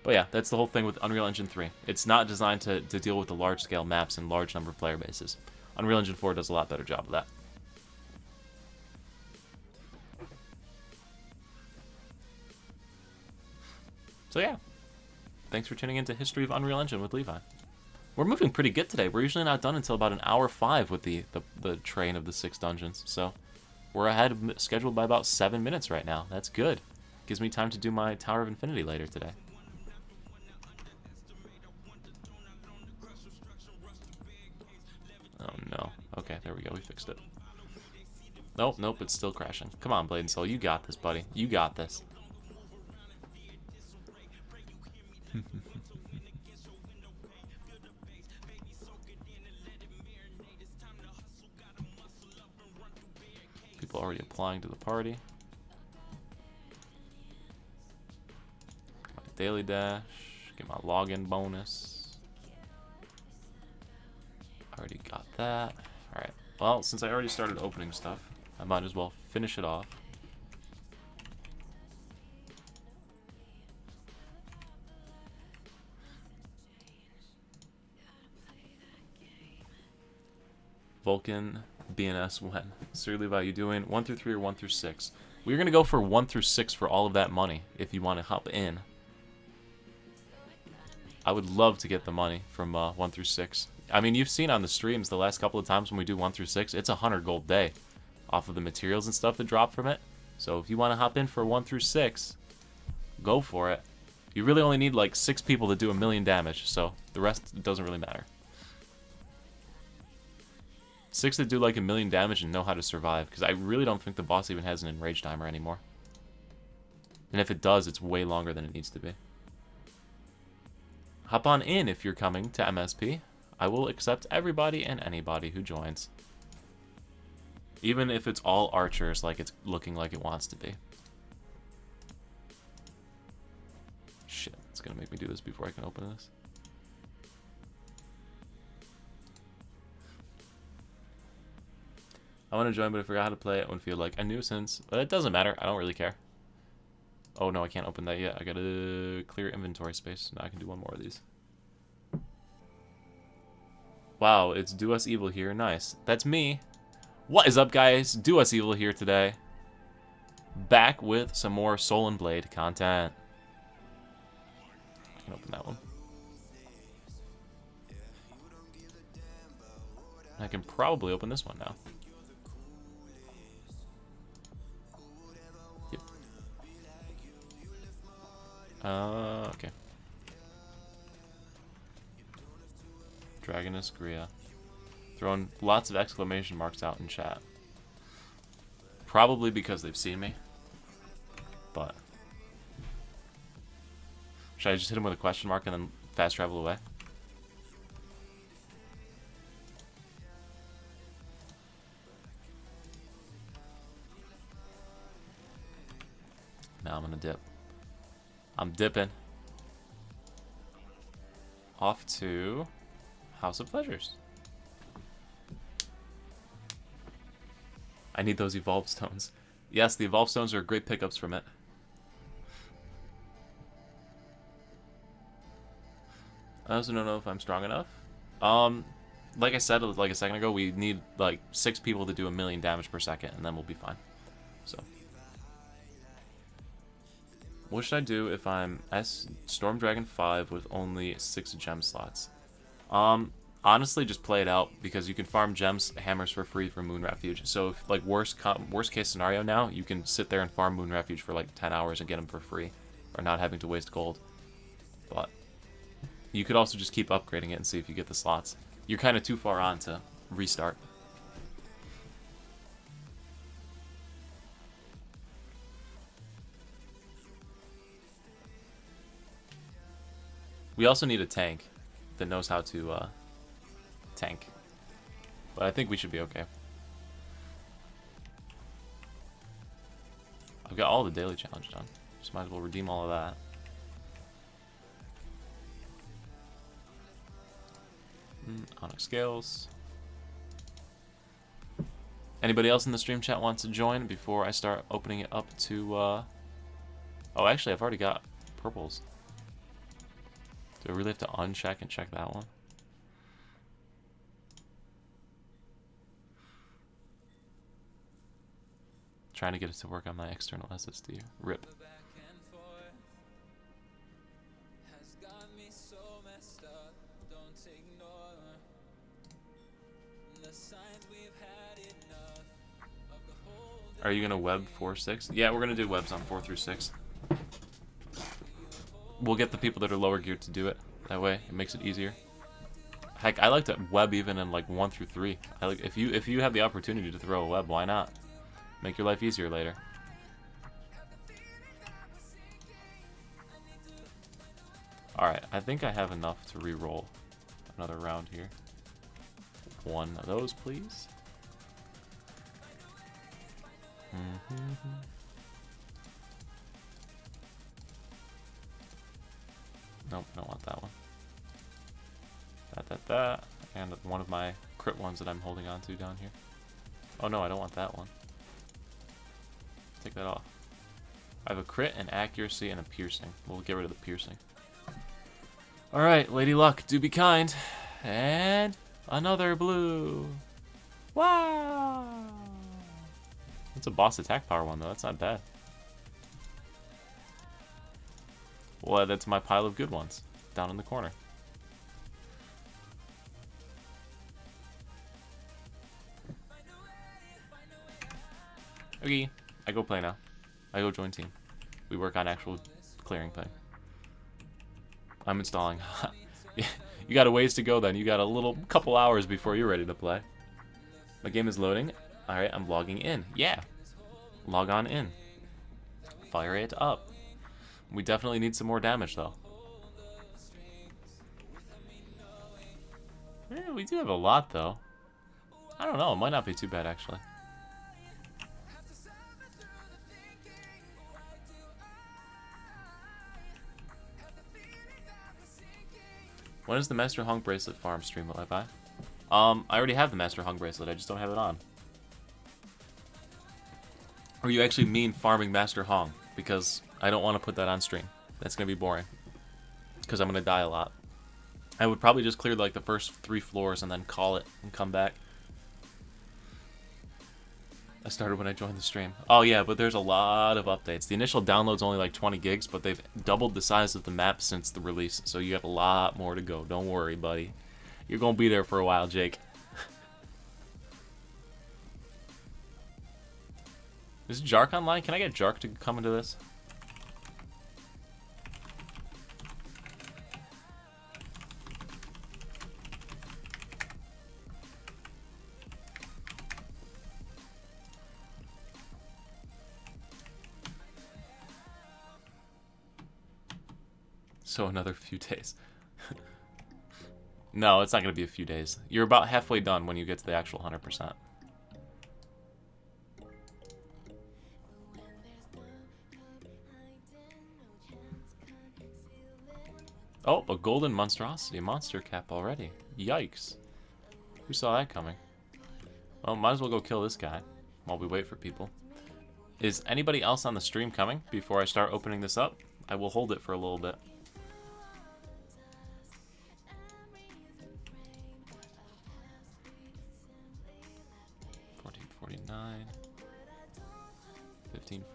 But yeah, that's the whole thing with Unreal Engine 3. It's not designed to deal with the large-scale maps and large number of player bases. Unreal Engine 4 does a lot better job of that. So yeah, thanks for tuning into History of Unreal Engine with Levi. We're moving pretty good today. We're usually not done until about 1:05 with the train of the 6 dungeons. So we're ahead of schedule by about 7 minutes right now. That's good. Gives me time to do my Tower of Infinity later today. Oh no. Okay, there we go. We fixed it. Nope, nope, it's still crashing. Come on, Blade and Soul. You got this, buddy. You got this. People already applying to the party. My daily dash. Get my login bonus. Already got that. Alright. Well, since I already started opening stuff, I might as well finish it off. Vulcan, BNS, when? Sir Levi, you doing 1 through 3 or 1 through 6? We're going to go for 1 through 6 for all of that money, if you want to hop in. I would love to get the money from 1 through 6. I mean, you've seen on the streams the last couple of times when we do 1 through 6, it's a 100 gold day off of the materials and stuff that drop from it. So if you want to hop in for 1 through 6, go for it. You really only need like 6 people to do 1,000,000 damage, so the rest doesn't really matter. 6 that do like 1,000,000 damage and know how to survive. Because I really don't think the boss even has an enrage timer anymore. And if it does, it's way longer than it needs to be. Hop on in if you're coming to MSP. I will accept everybody and anybody who joins. Even if it's all archers, like it's looking like it wants to be. Shit, it's gonna make me do this before I can open this. I want to join, but I forgot how to play it. It would feel like a nuisance. But it doesn't matter. I don't really care. Oh, no, I can't open that yet. I gotta clear inventory space. Now I can do one more of these. Wow, it's Do Us Evil here. Nice. That's me. What is up, guys? Do Us Evil here today. Back with some more Soul and Blade content. I can open that one. I can probably open this one now. Yep. Okay. Dragoness Gria. Throwing lots of exclamation marks out in chat. Probably because they've seen me. But should I just hit him with a question mark and then fast travel away? Now I'm gonna dip. I'm dipping. Off to House of Pleasures. I need those Evolve Stones. Yes, the Evolve Stones are great pickups from it. I also don't know if I'm strong enough. Like I said like a second ago, we need like 6 people to do 1,000,000 damage per second, and then we'll be fine. So, what should I do if I'm Storm Dragon 5 with only 6 gem slots? Honestly, just play it out, because you can farm gems, hammers for free for Moon Refuge. So, if, like, worst case scenario now, you can sit there and farm Moon Refuge for like 10 hours and get them for free, or not having to waste gold. But you could also just keep upgrading it and see if you get the slots. You're kind of too far on to restart. We also need a tank that knows how to tank. But I think we should be okay. I've got all the daily challenge done. Just might as well redeem all of that. Onyx Scales. Anybody else in the stream chat wants to join before I start opening it up to... Oh, actually, I've already got purples. Do I really have to uncheck and check that one? Trying to get it to work on my external SSD. RIP. Are you gonna web 4-6? Yeah, we're gonna do webs on 4 through 6. We'll get the people that are lower geared to do it. That way, it makes it easier. Heck, I like to web even in like 1 through 3. I like if you have the opportunity to throw a web, why not? Make your life easier later. Alright, I think I have enough to re-roll another round here. One of those, please. Nope, I don't want that one. That. And one of my crit ones that I'm holding on to down here. Oh no, I don't want that one. Take that off. I have a crit, an accuracy, and a piercing. We'll get rid of the piercing. Alright, Lady Luck, do be kind. And another blue. Wow! That's a boss attack power one, though. That's not bad. Well, that's my pile of good ones down in the corner. Okay, I go play now. I go join team. We work on actual clearing thing. I'm installing. You got a ways to go then. You got a couple hours before you're ready to play. My game is loading. Alright, I'm logging in. Yeah. Log on in. Fire it up. We definitely need some more damage, though. Yeah, we do have a lot, though. I don't know. It might not be too bad, actually. When is the Master Hong Bracelet farm stream will I buy? I already have the Master Hong Bracelet. I just don't have it on. Or you actually mean farming Master Hong? Because I don't want to put that on stream. That's going to be boring. Because I'm going to die a lot. I would probably just clear like the first 3 floors and then call it and come back. I started when I joined the stream. Oh yeah, but there's a lot of updates. The initial download's only like 20 gigs, but they've doubled the size of the map since the release. So you have a lot more to go. Don't worry, buddy. You're going to be there for a while, Jake. Is Jark online? Can I get Jark to come into this? So another few days. No, it's not going to be a few days. You're about halfway done when you get to the actual 100%. Oh, a golden monstrosity, monster cap already. Yikes. Who saw that coming? Well, might as well go kill this guy while we wait for people. Is anybody else on the stream coming before I start opening this up? I will hold it for a little bit. $14.49.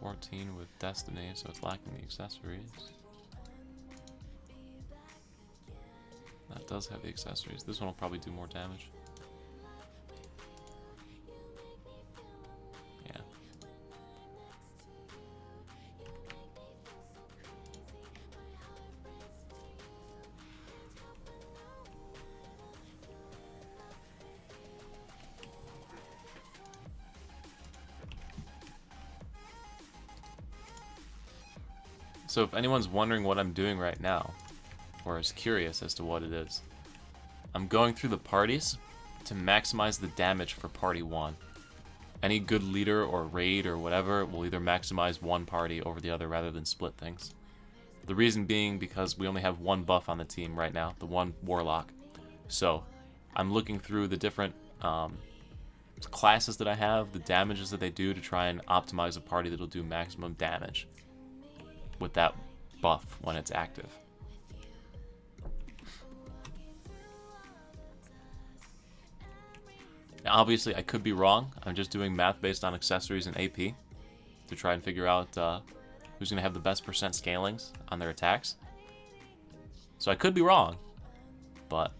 $15.14 with Destiny, so it's lacking the accessories. That does have the accessories. This one will probably do more damage. Yeah. So if anyone's wondering what I'm doing right now, or is curious as to what it is, I'm going through the parties to maximize the damage for party 1. Any good leader or raid or whatever will either maximize one party over the other rather than split things. The reason being because we only have one buff on the team right now, the one Warlock. So I'm looking through the different classes that I have, the damages that they do to try and optimize a party that'll do maximum damage with that buff when it's active. Now, obviously, I could be wrong. I'm just doing math based on accessories and AP to try and figure out who's going to have the best percent scalings on their attacks. So I could be wrong, but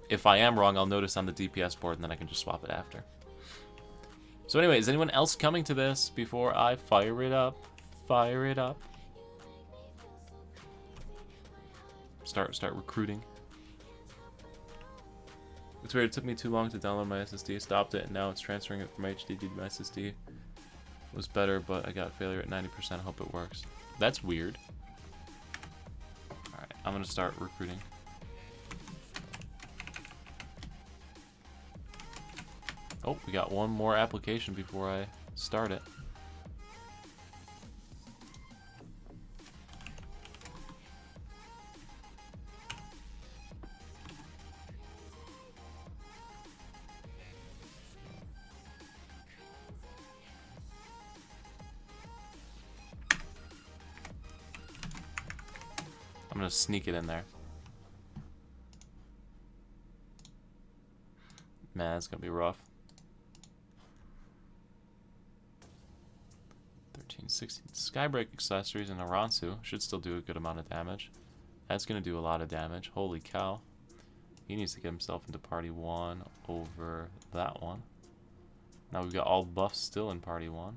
if I am wrong, I'll notice on the DPS board, and then I can just swap it after. So anyway, is anyone else coming to this before I fire it up? Fire it up. Start recruiting. It's weird, it took me too long to download my SSD, stopped it, and now it's transferring it from HDD to my SSD. It was better, but I got failure at 90%, I hope it works. That's weird. Alright, I'm gonna start recruiting. Oh, we got one more application before I start it. I'm gonna sneak it in there. Man, it's gonna be rough. 1316 Skybreak accessories and Aransu should still do a good amount of damage. That's gonna do a lot of damage. Holy cow. He needs to get himself into party 1 over that one. Now we've got all buffs still in party 1.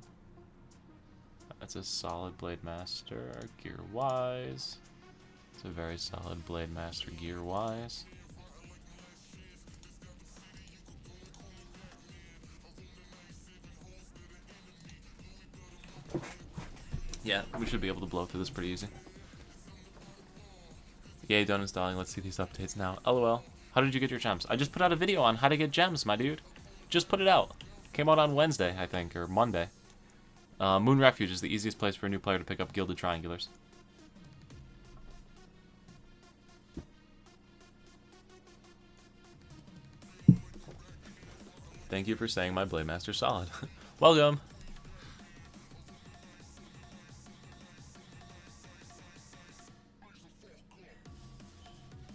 That's a solid Blade Master gear-wise. It's a very solid Blade Master gear-wise. Yeah, we should be able to blow through this pretty easy. Yay, done installing. Let's see these updates now. LOL. How did you get your gems? I just put out a video on how to get gems, my dude. Just put it out. Came out on Wednesday, I think, or Monday. Moon Refuge is the easiest place for a new player to pick up gilded triangulars. Thank you for saying my Blade Master's solid. Welcome.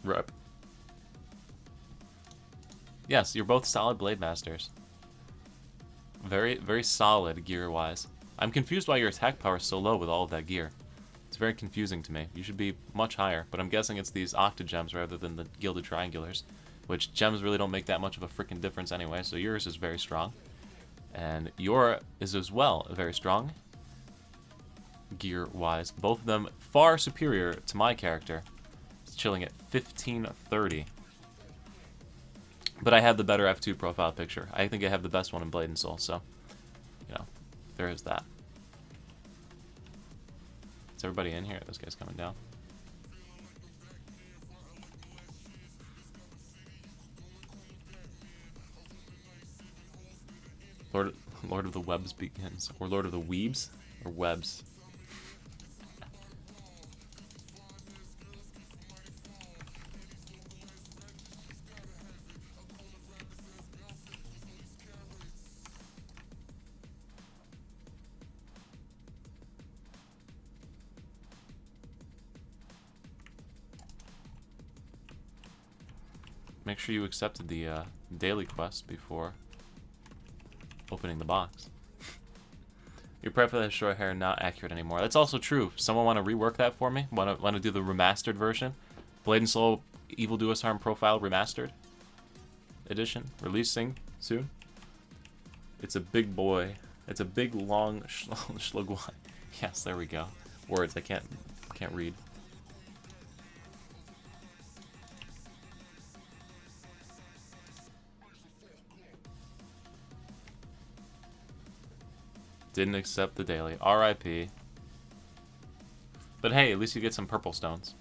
Rip. Yes, you're both solid Blade Masters. Very, very solid gear-wise. I'm confused why your attack power is so low with all of that gear. It's very confusing to me. You should be much higher, but I'm guessing it's these octagems rather than the gilded triangulars, which gems really don't make that much of a freaking difference anyway, so yours is very strong. And your is as well very strong, gear-wise. Both of them far superior to my character. It's chilling at 1530. But I have the better F2 profile picture. I think I have the best one in Blade and Soul, so, you know, there is that. Is everybody in here? This guy's coming down. Lord of the Webs begins. Or Lord of the Weebs? Or Webs? Make sure you accepted the daily quest before opening the box. Your prep for that short hair not accurate anymore. That's also true. Someone want to rework that for me? Want to do the remastered version? Blade and Soul Evil Do Us Harm Profile Remastered Edition releasing soon. It's a big boy. It's a big long schlugwine. Yes, there we go. Words I can't read. Didn't accept the daily. R.I.P. But hey, at least you get some purple stones.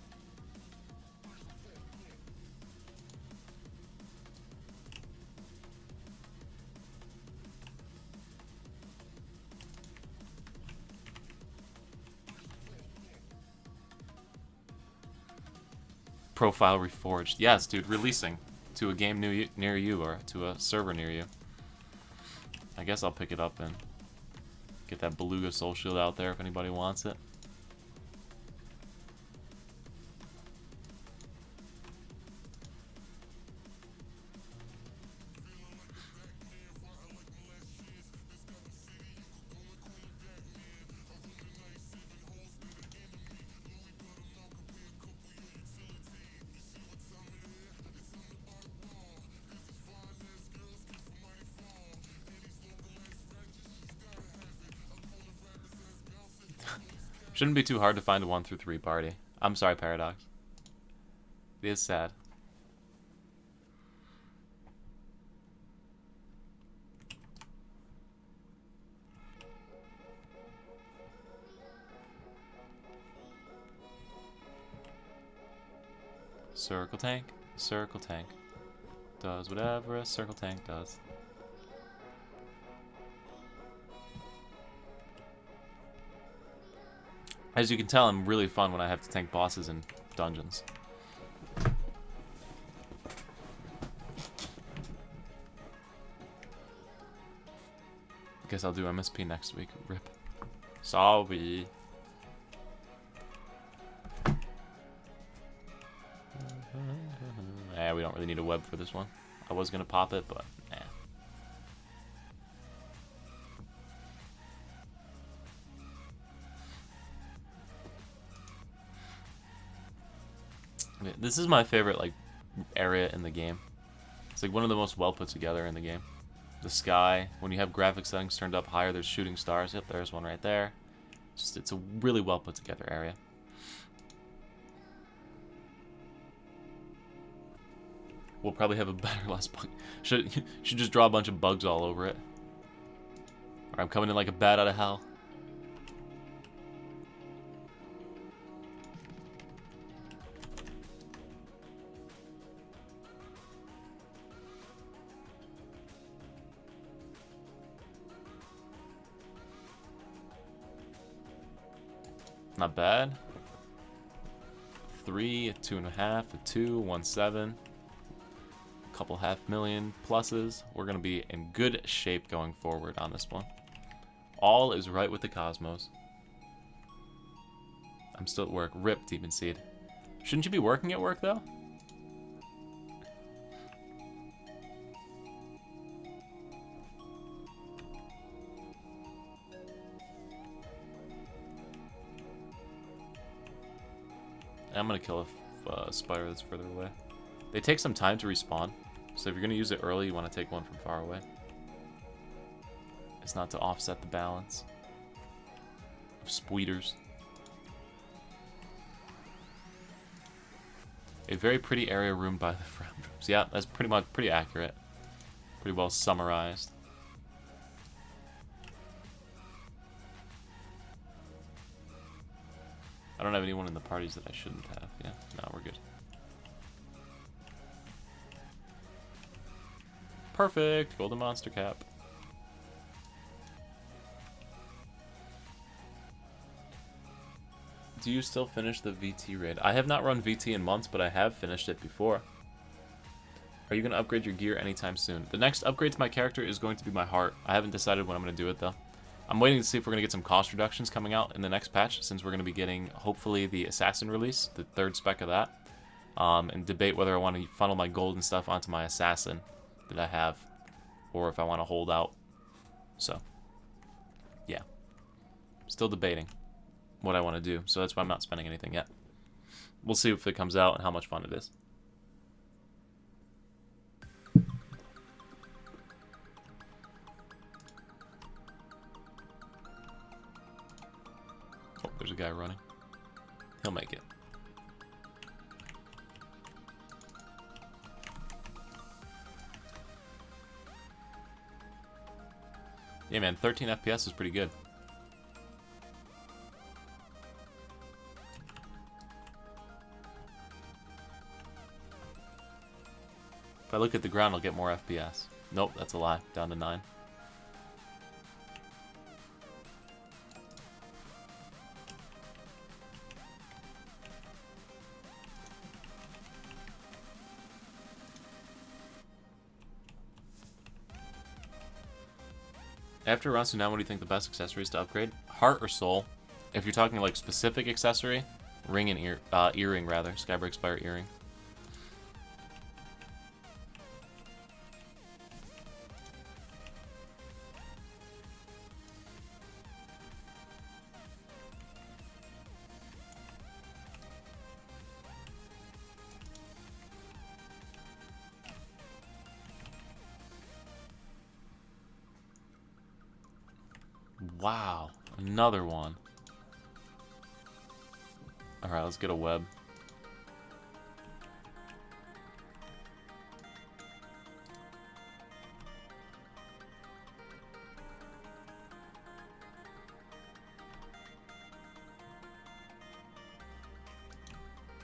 Profile reforged. Yes, dude, releasing to a game near you or to a server near you. I guess I'll pick it up and get that Beluga Soul Shield out there if anybody wants it. Shouldn't be too hard to find a 1 through 3 party. I'm sorry, Paradox. It is sad. Circle tank, does whatever a circle tank does. As you can tell, I'm really fun when I have to tank bosses in dungeons. Guess I'll do MSP next week. Rip. Sorry. Yeah, we don't really need a web for this one. I was gonna pop it, but nah. This is my favorite like area in the game. It's like one of the most well put together in the game. The sky, when you have graphic settings turned up higher, there's shooting stars. Yep, there's one right there. It's a really well put together area. We'll probably have a better, less bug. Should just draw a bunch of bugs all over it. Or I'm coming in like a bat out of hell. Not bad. 3, a 2.5, a 2, 1.7. Couple $500,000 pluses. We're going to be in good shape going forward on this one. All is right with the cosmos. I'm still at work. RIP, Demon Seed. Shouldn't you be working at work, though? I'm going to kill a spider that's further away. They take some time to respawn, so if you're going to use it early, you want to take one from far away. It's not to offset the balance of squeeters. A very pretty area roomed by the front troops. Yeah, that's pretty accurate. Pretty well summarized. I don't have anyone in the parties that I shouldn't have. Yeah, no, we're good. Perfect! Golden monster cap. Do you still finish the VT raid? I have not run VT in months, but I have finished it before. Are you going to upgrade your gear anytime soon? The next upgrade to my character is going to be my heart. I haven't decided when I'm going to do it, though. I'm waiting to see if we're going to get some cost reductions coming out in the next patch, since we're going to be getting, hopefully, the Assassin release, the 3rd spec of that, and debate whether I want to funnel my gold and stuff onto my Assassin that I have, or if I want to hold out. So, yeah. Still debating what I want to do, so that's why I'm not spending anything yet. We'll see if it comes out and how much fun it is. Oh, there's a guy running. He'll make it. Yeah, man, 13 FPS is pretty good. If I look at the ground, I'll get more FPS. Nope, that's a lie. Down to 9. After round 2 now, what do you think the best accessories to upgrade? Heart or soul? If you're talking like specific accessory, ring and earring rather. Skybreak Spire earring. Wow, another one. Alright, let's get a web.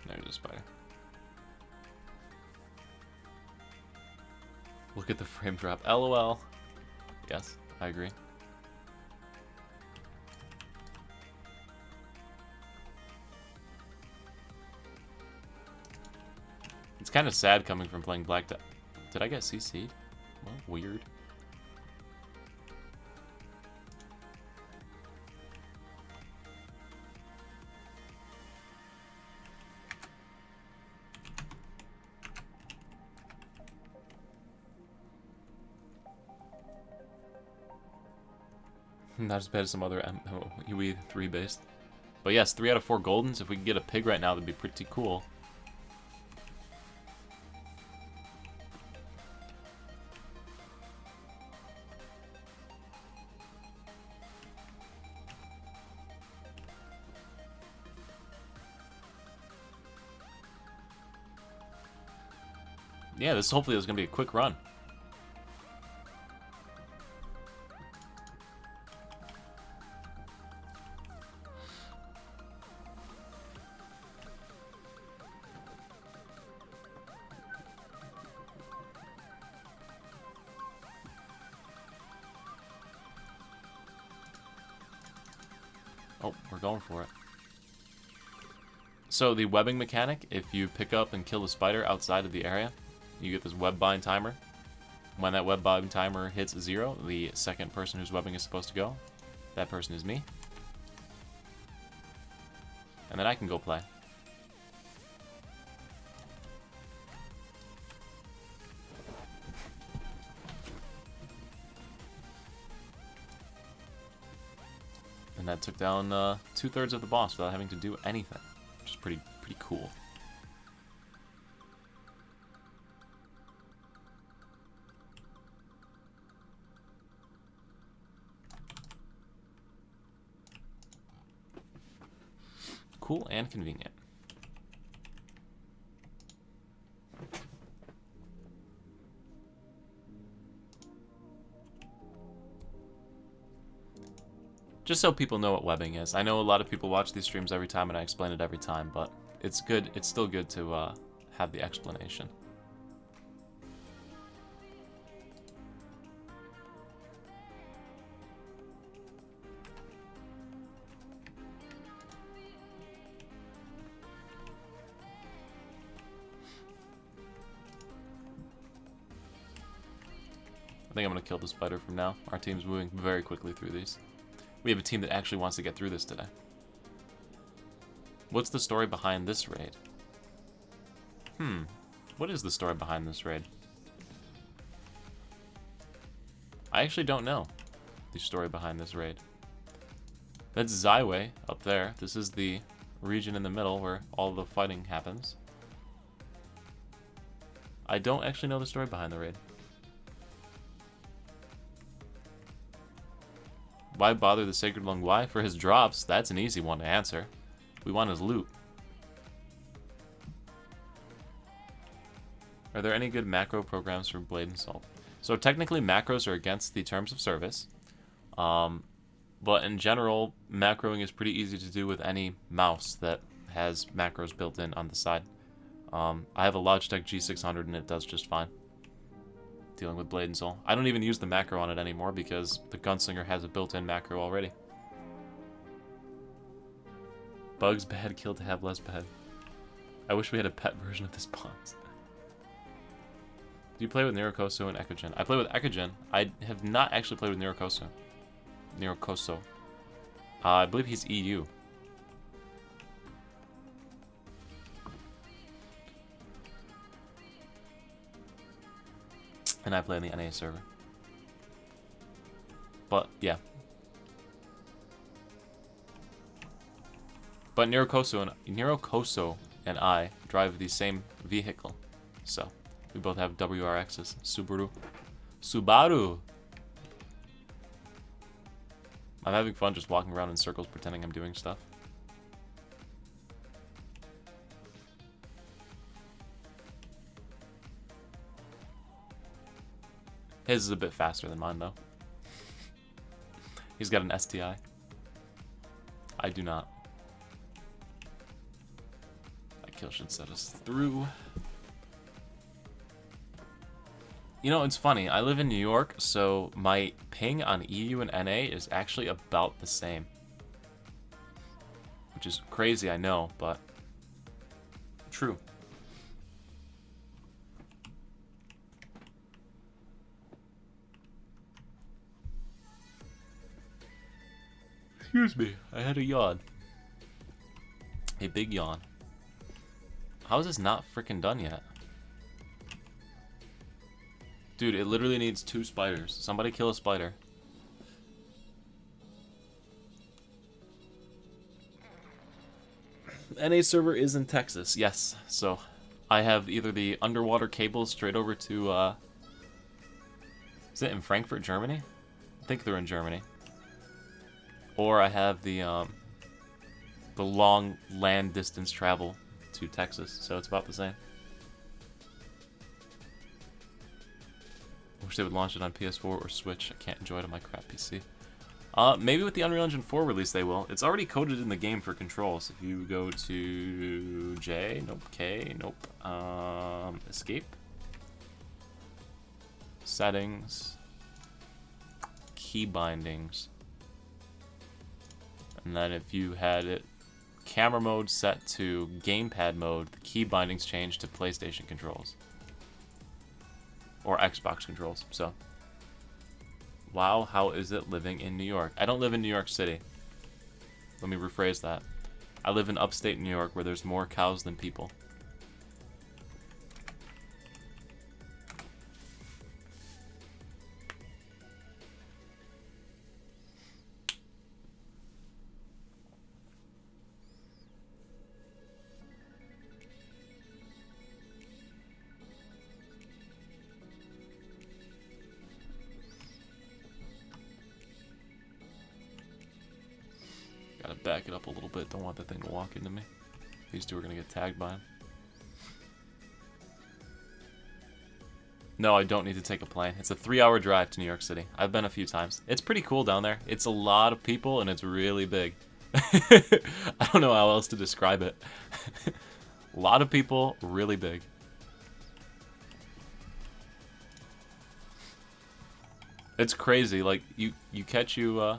There's a spider. Look at the frame drop. LOL. Yes, I agree. It's kind of sad coming from playing Black Dot. Did I get CC'd? Well, weird. Not as bad as some other UE 3 based. But yes, 3 out of 4 Goldens. If we could get a pig right now, that'd be pretty cool. Yeah, this hopefully is going to be a quick run. Oh, we're going for it. So the webbing mechanic, if you pick up and kill the spider outside of the area, you get this web bind timer. When that web bind timer hits 0, the second person whose webbing is supposed to go, that person is me. And then I can go play. And that took down 2/3 of the boss without having to do anything, which is pretty cool. Cool and convenient. Just so people know what webbing is. I know a lot of people watch these streams every time and I explain it every time, but it's good. It's still good to have the explanation. I think I'm going to kill the spider from now. Our team's moving very quickly through these. We have a team that actually wants to get through this today. What's the story behind this raid? What is the story behind this raid? I actually don't know the story behind this raid. That's Zyway up there. This is the region in the middle where all the fighting happens. I don't actually know the story behind the raid. Why bother the Sacred Lung? Why? For his drops. That's an easy one to answer. We want his loot. Are there any good macro programs for Blade and Salt? So technically macros are against the terms of service. But in general, macroing is pretty easy to do with any mouse that has macros built in on the side. I have a Logitech G600 and it does just fine. Dealing with Blade and Soul. I don't even use the macro on it anymore because the Gunslinger has a built-in macro already. Bugs bad, kill to have less bad. I wish we had a pet version of this boss. Do you play with Neurocoso and Ekogen? I play with Ekogen. I have not actually played with Neurocoso. I believe he's EU. And I play on the NA server. But, yeah. But Neurocoso and I drive the same vehicle. So, we both have WRXs. Subaru! I'm having fun just walking around in circles pretending I'm doing stuff. His is a bit faster than mine, though. He's got an STI. I do not. That kill should set us through. You know, it's funny. I live in New York, so my ping on EU and NA is actually about the same. Which is crazy, I know, but true. Excuse me, I had a yawn. A big yawn. How is this not freaking done yet? Dude, it literally needs 2 spiders. Somebody kill a spider. NA server is in Texas, yes. So, I have either the underwater cables straight over to, is it in Frankfurt, Germany? I think they're in Germany. Or I have the long land distance travel to Texas, so it's about the same. Wish they would launch it on PS4 or Switch. I can't enjoy it on my crap PC. Maybe with the Unreal Engine 4 release they will. It's already coded in the game for controls. If you go to J, nope, K, nope, escape, settings, key bindings, and then if you had it camera mode set to gamepad mode, the key bindings change to PlayStation controls. Or Xbox controls, so. Wow, how is it living in New York? I don't live in New York City. Let me rephrase that. I live in upstate New York where there's more cows than people. Gotta back it up a little bit. Don't want that thing to walk into me. These two are gonna get tagged by him. No, I don't need to take a plane. It's a 3-hour drive to New York City. I've been a few times. It's pretty cool down there. It's a lot of people and it's really big. I don't know how else to describe it. A lot of people, really big. It's crazy. Like you catch you.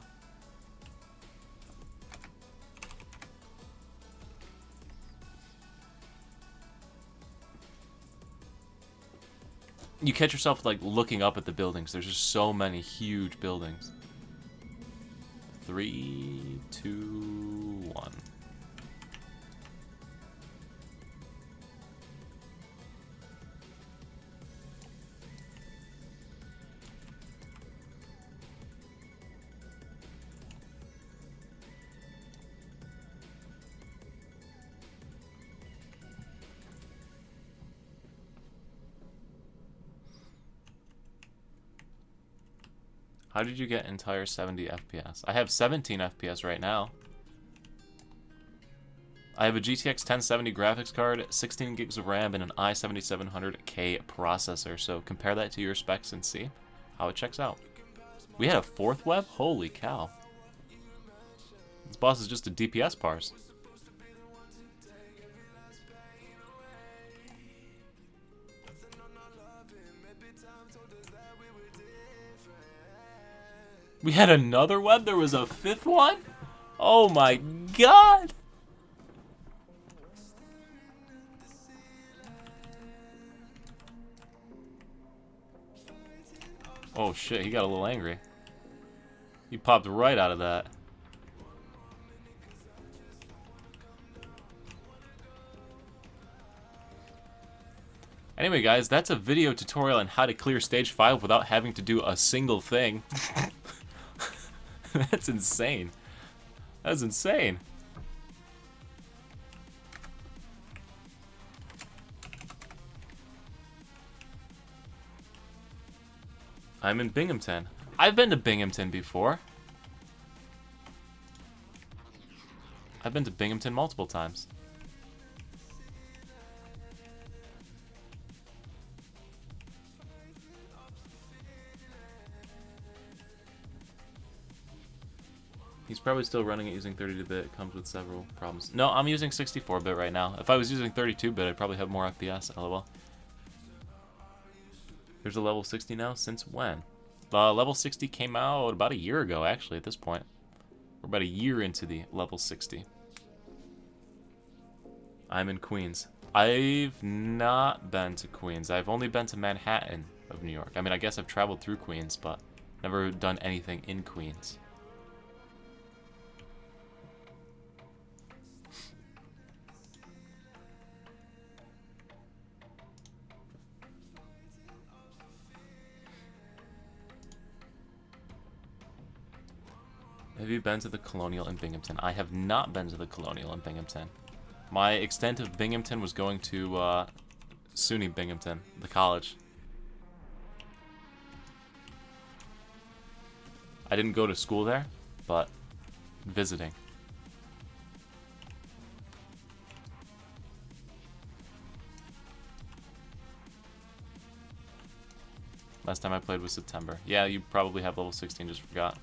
You catch yourself like looking up at the buildings. There's just so many huge buildings. 3, 2, 1. How did you get entire 70 FPS? I have 17 FPS right now. I have a GTX 1070 graphics card, 16 gigs of RAM, and an i7700K processor. So compare that to your specs and see how it checks out. We had a 4th web? Holy cow. This boss is just a DPS parse. We had another web? There was a 5th one? Oh my god! Oh shit, he got a little angry. He popped right out of that. Anyway guys, that's a video tutorial on how to clear stage 5 without having to do a single thing. That's insane. That's insane. I'm in Binghamton. I've been to Binghamton before. I've been to Binghamton multiple times. He's probably still running it using 32-bit. It comes with several problems. No, I'm using 64-bit right now. If I was using 32-bit, I'd probably have more FPS. LOL. There's a level 60 now? Since when? Level 60 came out about a year ago, actually, at this point. We're about a year into the level 60. I'm in Queens. I've not been to Queens. I've only been to Manhattan of New York. I mean, I guess I've traveled through Queens, but never done anything in Queens. Have you been to the Colonial in Binghamton? I have not been to the Colonial in Binghamton. My extent of Binghamton was going to SUNY Binghamton, the college. I didn't go to school there, but visiting. Last time I played was September. Yeah, you probably have level 16, just forgot.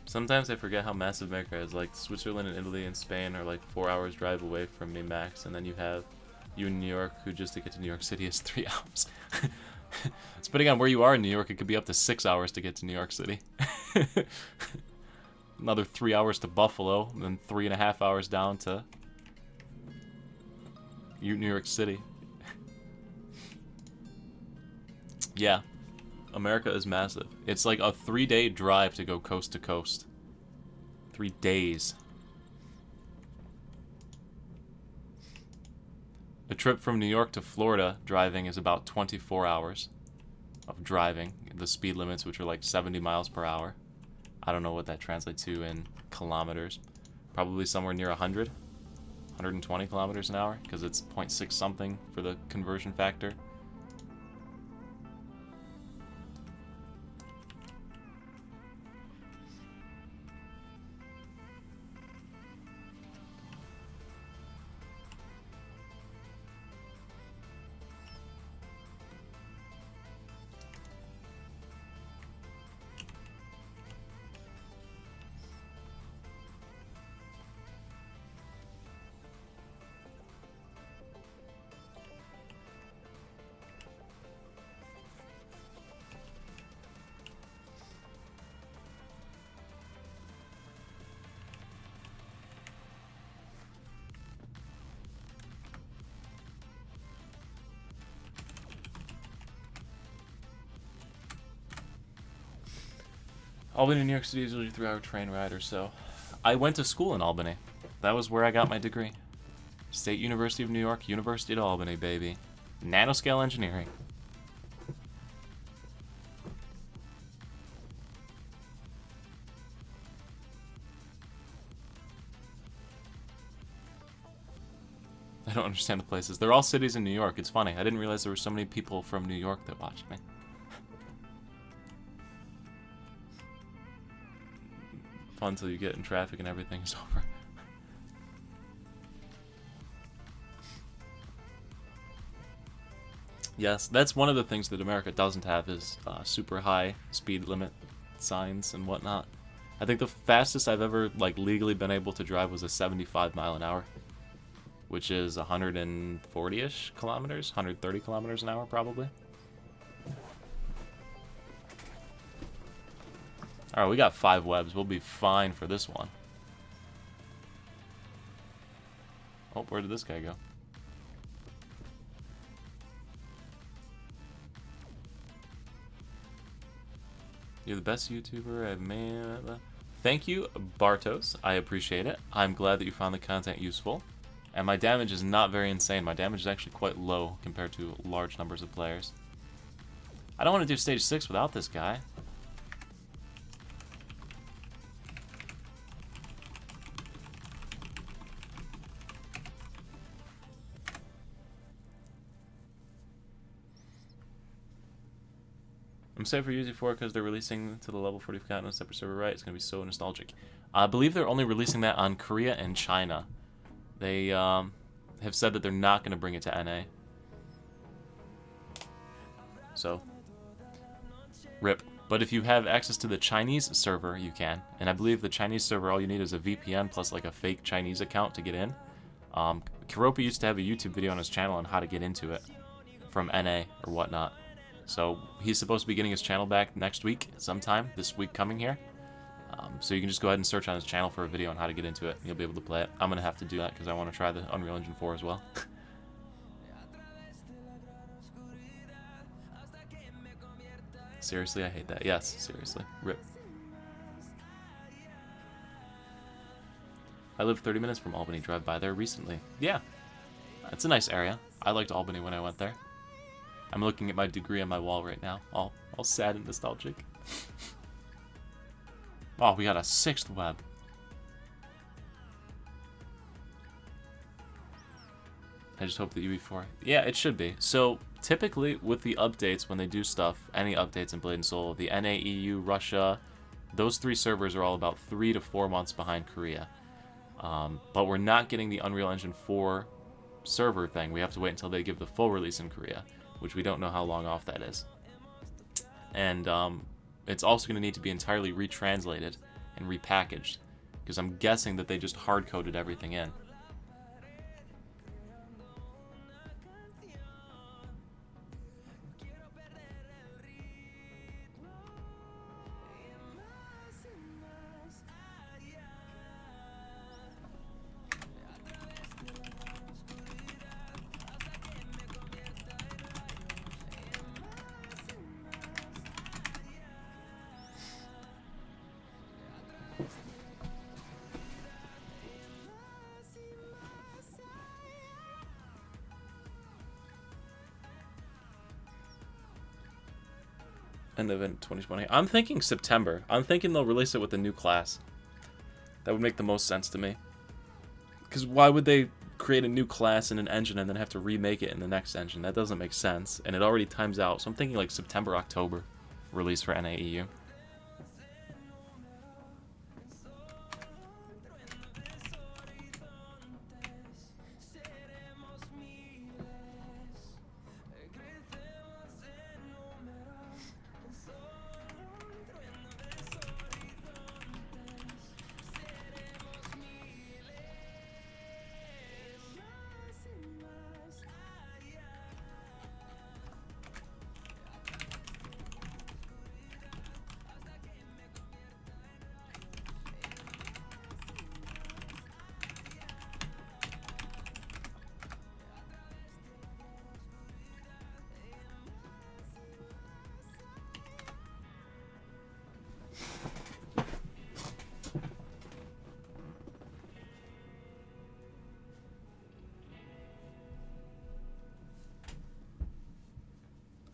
Sometimes I forget how massive America is. Like Switzerland and Italy and Spain are like 4 hours drive away from me max, and then you have You in New York, who just to get to New York City is 3 hours. Depending on where you are in New York, it could be up to 6 hours to get to New York City. Another 3 hours to Buffalo, and then 3.5 hours down to New York City. Yeah, America is massive. It's like a 3-day drive to go coast to coast. 3 days. A trip from New York to Florida driving is about 24 hours of driving. The speed limits, which are like 70 miles per hour. I don't know what that translates to in kilometers. Probably somewhere near 100. 120 kilometers an hour, because it's 0.6 something for the conversion factor. Albany to New York City is usually a 3-hour train ride or so. I went to school in Albany. That was where I got my degree. State University of New York, University of Albany, baby. Nanoscale engineering. I don't understand the places. They're all cities in New York. It's funny. I didn't realize there were so many people from New York that watched me. Fun until you get in traffic and everything's over. Yes, that's one of the things that America doesn't have is super high speed limit signs and whatnot. I think the fastest I've ever like legally been able to drive was a 75 mile an hour, which is 140-ish kilometers, 130 kilometers an hour probably. Alright, we got 5 webs. We'll be fine for this one. Oh, where did this guy go? You're the best YouTuber I've made. Thank you, Bartos. I appreciate it. I'm glad that you found the content useful. And my damage is not very insane. My damage is actually quite low compared to large numbers of players. I don't want to do stage 6 without this guy. I'm excited for UZ4 because they're releasing to the level 40 on a separate server, right? It's going to be so nostalgic. I believe they're only releasing that on Korea and China. They have said that they're not going to bring it to NA. So, rip. But if you have access to the Chinese server, you can. And I believe the Chinese server, all you need is a VPN plus like a fake Chinese account to get in. Kiropa used to have a YouTube video on his channel on how to get into it from NA or whatnot. So he's supposed to be getting his channel back next week, sometime this week coming here. So you can just go ahead and search on his channel for a video on how to get into it. You'll be able to play it. I'm going to have to do that because I want to try the Unreal Engine 4 as well. Seriously, I hate that. Yes, seriously. Rip. I lived 30 minutes from Albany. Drive by there recently. Yeah, it's a nice area. I liked Albany when I went there. I'm looking at my degree on my wall right now, all sad and nostalgic. Oh, we got a 6th web. I just hope that UE4... Yeah, it should be. So, typically, with the updates, when they do stuff, any updates in Blade and Soul, the NA, EU, Russia, those 3 servers are all about 3 to 4 months behind Korea. But we're not getting the Unreal Engine 4 server thing. We have to wait until they give the full release in Korea, which we don't know how long off that is. And it's also going to need to be entirely retranslated and repackaged, because I'm guessing that they just hard-coded everything in. End of 2020. I'm thinking September. I'm thinking they'll release it with a new class. That would make the most sense to me. Because why would they create a new class in an engine and then have to remake it in the next engine? That doesn't make sense. And it already times out. So I'm thinking like September, October release for NAEU.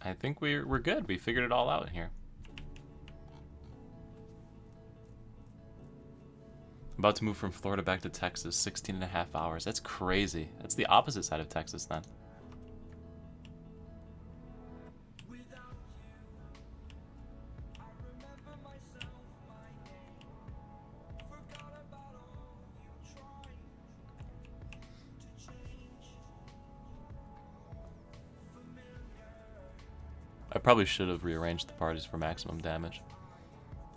I think we're good. We figured it all out here. About to move from Florida back to Texas, 16.5 hours. That's crazy. That's the opposite side of Texas then. I probably should have rearranged the parties for maximum damage.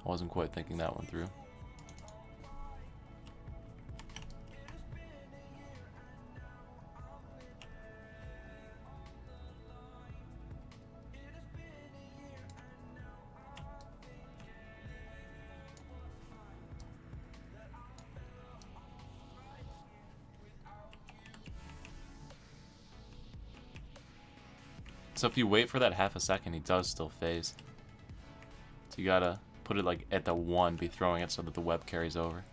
I wasn't quite thinking that one through. So if you wait for that half a second, he does still phase. So you gotta put it like at the 1, be throwing it so that the web carries over.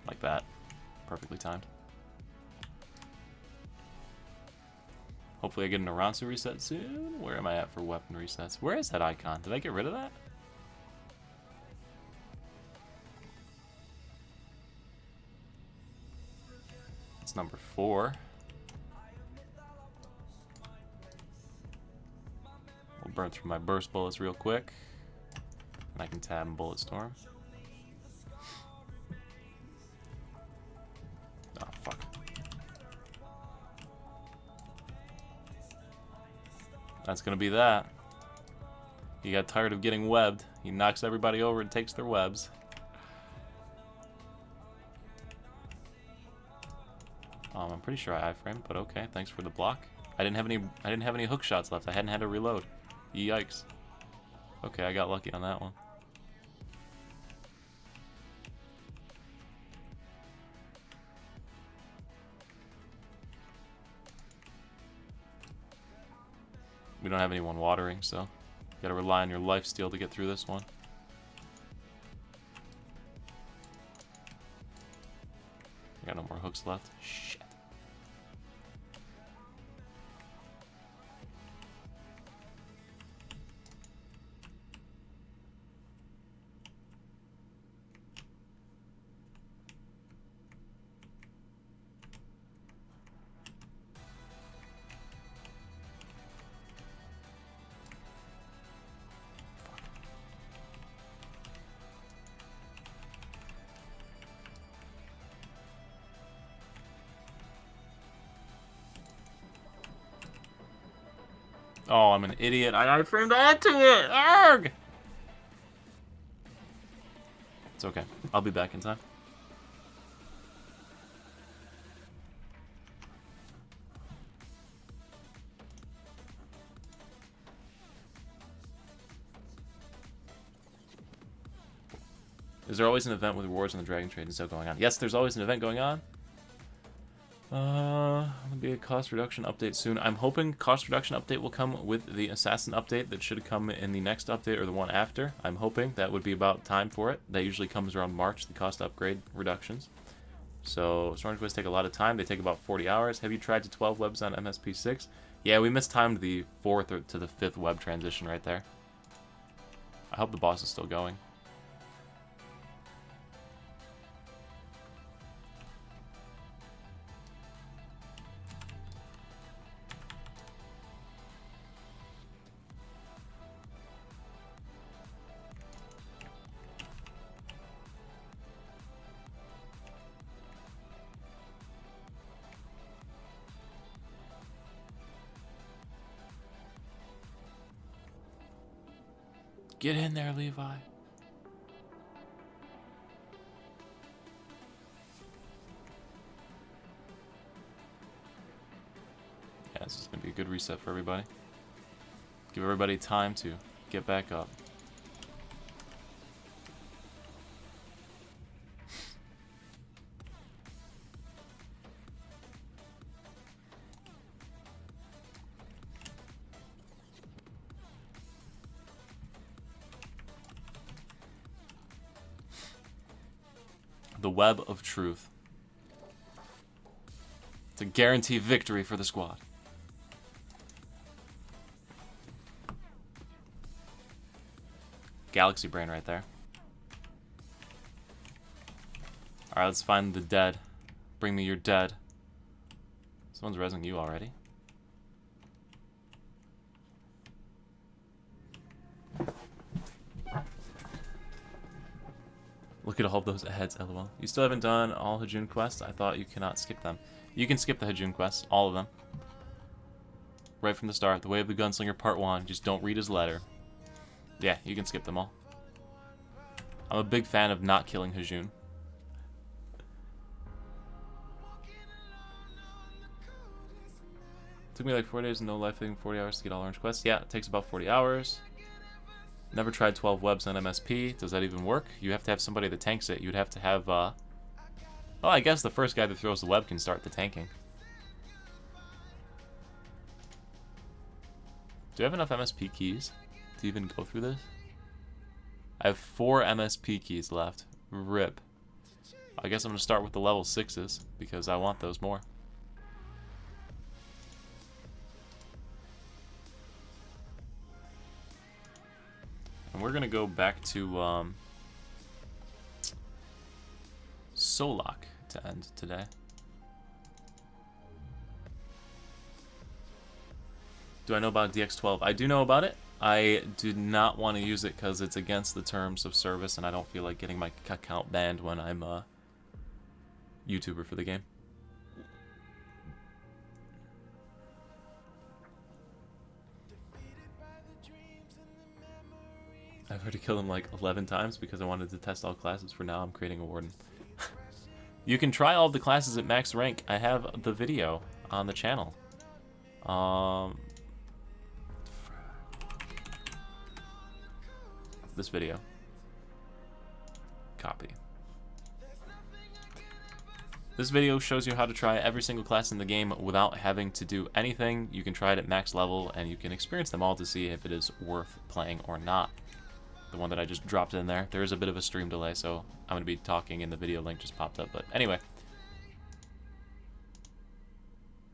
Like that. Perfectly timed. Hopefully I get an Aransu reset soon. Where am I at for weapon resets? Where is that icon? Did I get rid of that? It's number 4. We'll burn through my burst bullets real quick. And I can tab and bullet storm. Oh, fuck. That's gonna be that. He got tired of getting webbed. He knocks everybody over and takes their webs. I'm pretty sure I iframed, but okay. Thanks for the block. I didn't have any hook shots left. I hadn't had to reload. Yikes. Okay, I got lucky on that one. We don't have anyone watering, so you gotta rely on your lifesteal to get through this one. I got no more hooks left. Shit. Oh, I'm an idiot. I framed onto it! Arrgh! It's okay. I'll be back in time. Is there always an event with rewards on the Dragon Trade and stuff going on? Yes, there's always an event going on. There'll be a cost reduction update soon. I'm hoping cost reduction update will come with the Assassin update that should come in the next update or the one after. I'm hoping that would be about time for it. That usually comes around March, the cost upgrade reductions. So Storm quests take a lot of time. They take about 40 hours. Have you tried to 12 webs on MSP6? Yeah, we mistimed the 4th to the 5th web transition right there. I hope the boss is still going. Get in there, Levi. Yeah, this is going to be a good reset for everybody. Give everybody time to get back up. The web of truth. To guarantee victory for the squad. Galaxy brain right there. Alright, let's find the dead. Bring me your dead. Someone's resing you already. Look at all those ads, lol. You still haven't done all Hajun quests? I thought you cannot skip them. You can skip the Hajun quests, all of them. Right from the start. The Way of the Gunslinger Part 1. Just don't read his letter. Yeah, you can skip them all. I'm a big fan of not killing Hajun. Took me like 4 days and no life thing, 40 hours to get all orange quests. Yeah, it takes about 40 hours. Never tried 12 webs on MSP. Does that even work? You have to have somebody that tanks it. You'd have to have, well, I guess the first guy that throws the web can start the tanking. Do I have enough MSP keys to even go through this? I have 4 MSP keys left. RIP. I guess I'm going to start with the level 6s, because I want those more. And we're going to go back to Solak to end today. Do I know about DX12? I do know about it. I do not want to use it because it's against the terms of service, and I don't feel like getting my account banned when I'm a YouTuber for the game. I've already killed him like 11 times because I wanted to test all classes. For now, I'm creating a warden. You can try all the classes at max rank. I have the video on the channel. This video. Copy. This video shows you how to try every single class in the game without having to do anything. You can try it at max level, and you can experience them all to see if it is worth playing or not. The one that I just dropped in there. There is a bit of a stream delay, so I'm going to be talking and the video link just popped up. But anyway.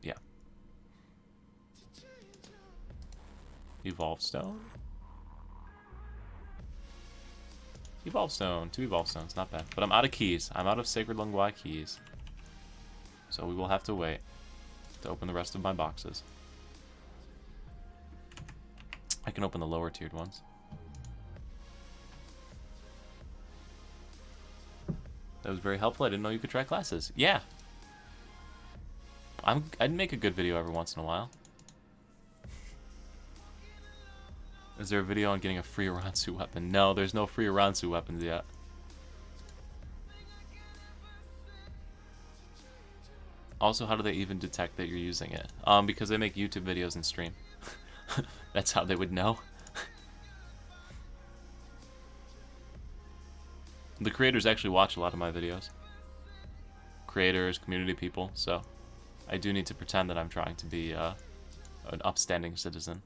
Yeah. Evolve Stone. Evolve Stone. 2 Evolve Stones. Not bad. But I'm out of keys. I'm out of Sacred Lungwai keys. So we will have to wait to open the rest of my boxes. I can open the lower tiered ones. That was very helpful. I didn't know you could try classes. Yeah. I'd make a good video every once in a while. Is there a video on getting a free Aransu weapon? No, there's no free Aransu weapons yet. Also, how do they even detect that you're using it? Because they make YouTube videos and stream. That's how they would know. The creators actually watch a lot of my videos. Creators, community people, so I do need to pretend that I'm trying to be an upstanding citizen.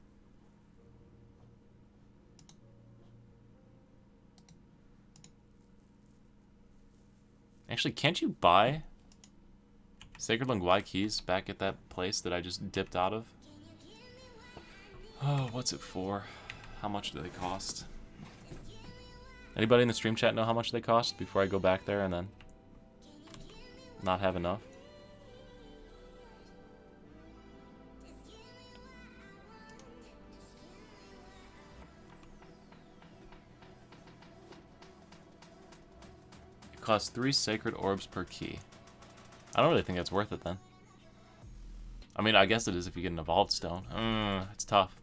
Actually, can't you buy Sacred Lungwai keys back at that place that I just dipped out of? Oh, what's it for? How much do they cost? Anybody in the stream chat know how much they cost before I go back there and then not have enough? It costs 3 sacred orbs per key. I don't really think that's worth it then. I mean, I guess it is if you get an evolved stone. It's tough.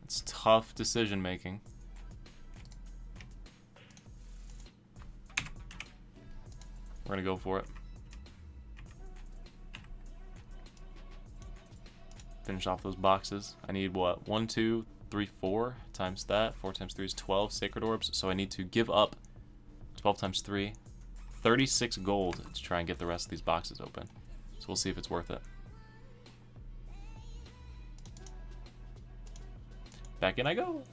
It's tough decision making. We're gonna go for it. Finish off those boxes. I need what? 1, 2, 3, 4 times that. 4 times 3 is 12 sacred orbs. So I need to give up 12 times 3, 36 gold to try and get the rest of these boxes open. So we'll see if it's worth it. Back in I go.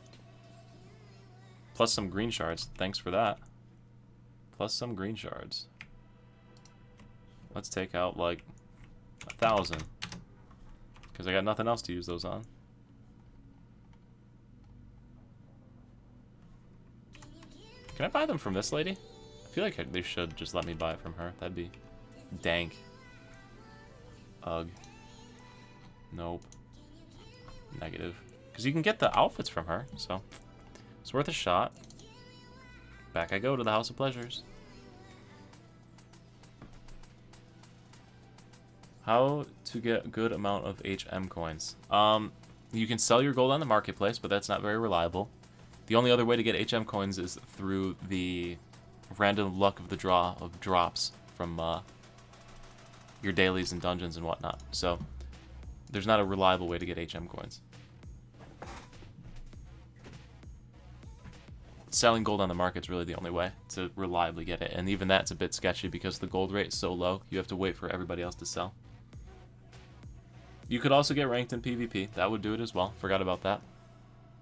Plus some green shards. Thanks for that. Plus some green shards. Let's take out like 1,000. Because I got nothing else to use those on. Can I buy them from this lady? I feel like they should just let me buy it from her. That'd be dank. Ugh. Nope. Negative. Because you can get the outfits from her, so it's worth a shot. Back I go to the House of Pleasures. How to get a good amount of HM coins. You can sell your gold on the marketplace, but that's not very reliable. The only other way to get HM coins is through the random luck of the draw of drops from your dailies and dungeons and whatnot. So there's not a reliable way to get HM coins. Selling gold on the market's really the only way to reliably get it, and even that's a bit sketchy because the gold rate is so low, you have to wait for everybody else to sell. You could also get ranked in PvP. That would do it as well. Forgot about that.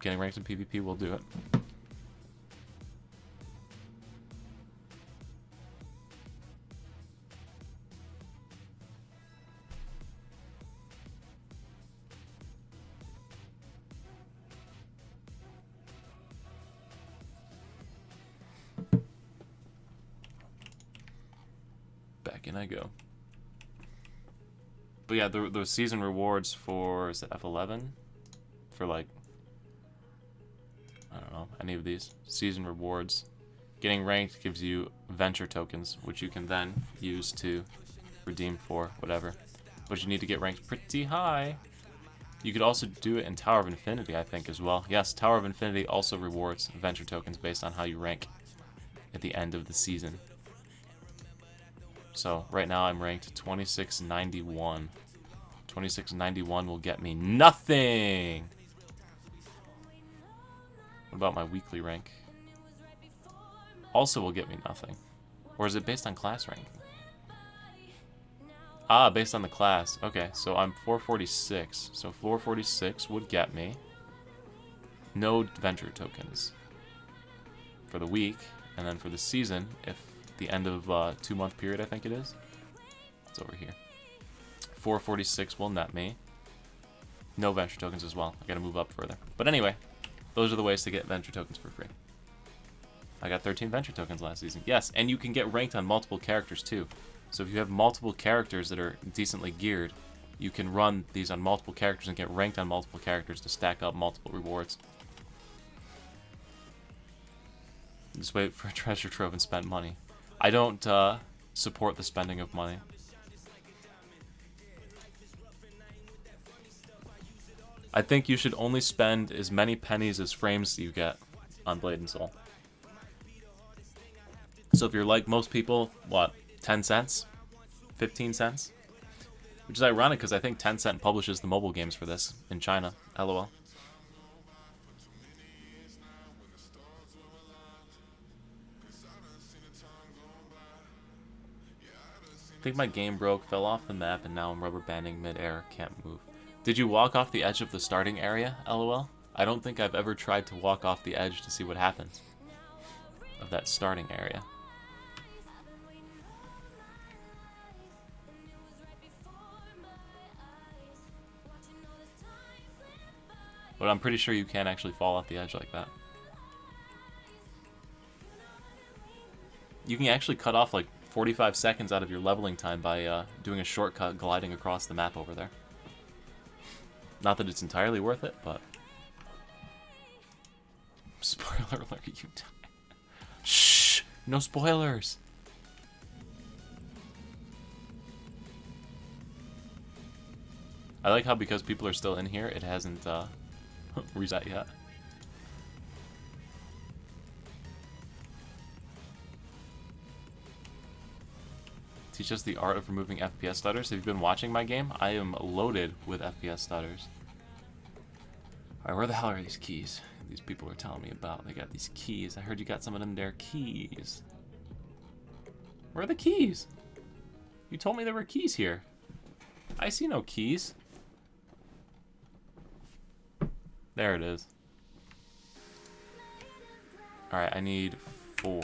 Getting ranked in PvP will do it. Back in I go. But yeah, the season rewards for, is it F11? For like, I don't know, any of these. Season rewards. Getting ranked gives you venture tokens, which you can then use to redeem for whatever. But you need to get ranked pretty high. You could also do it in Tower of Infinity, I think, as well. Yes, Tower of Infinity also rewards venture tokens based on how you rank at the end of the season. So right now I'm ranked 2691. 2691 will get me nothing. What about my weekly rank? Also will get me nothing. Or is it based on class rank? Ah, based on the class. Okay, so I'm 446. So 446 would get me no venture tokens for the week, and then for the season, if the end of 2-month period, I think it is. It's over here. 446 will net me no venture tokens as well. I gotta move up further. But anyway, those are the ways to get venture tokens for free. I got 13 venture tokens last season. Yes, and you can get ranked on multiple characters too. So if you have multiple characters that are decently geared, you can run these on multiple characters and get ranked on multiple characters to stack up multiple rewards. Just wait for a treasure trove and spend money. I don't support the spending of money. I think you should only spend as many pennies as frames you get on Blade and Soul. So if you're like most people, what, 10 cents? 15 cents? Which is ironic because I think Tencent publishes the mobile games for this in China. LOL. I think my game broke, fell off the map, and now I'm rubber banding mid-air, can't move. Did you walk off the edge of the starting area, LOL? I don't think I've ever tried to walk off the edge to see what happens of that starting area. But I'm pretty sure you can actually fall off the edge like that. You can actually cut off like 45 seconds out of your leveling time by doing a shortcut gliding across the map over there. Not that it's entirely worth it, but... Spoiler alert, you die. Shh! No spoilers! I like how because people are still in here, it hasn't reset yet. Teach us the art of removing FPS stutters. Have you been watching my game? I am loaded with FPS stutters. Alright, where the hell are these keys? These people are telling me about. They got these keys. I heard you got some of them there keys. Where are the keys? You told me there were keys here. I see no keys. There it is. Alright, I need 4.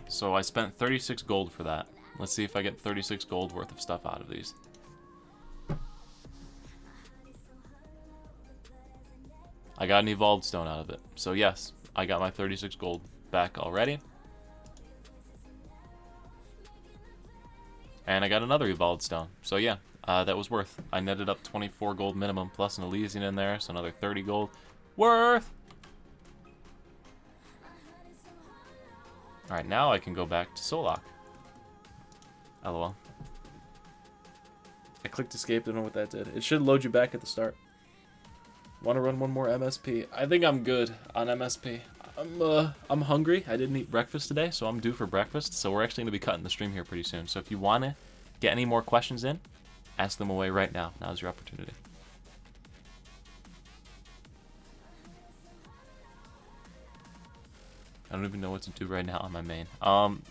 So I spent 36 gold for that. Let's see if I get 36 gold worth of stuff out of these. I got an evolved stone out of it. So yes, I got my 36 gold back already. And I got another evolved stone. So yeah, that was worth. I netted up 24 gold minimum plus an Elysian in there, so another 30 gold worth. Alright, now I can go back to Solok. LOL. I clicked escape, don't know what that did. It should load you back at the start. Want to run one more MSP? I think I'm good on MSP. I'm hungry. I didn't eat breakfast today, so I'm due for breakfast. So we're actually going to be cutting the stream here pretty soon. So if you want to get any more questions in, ask them away right now. Now's your opportunity. I don't even know what to do right now on my main.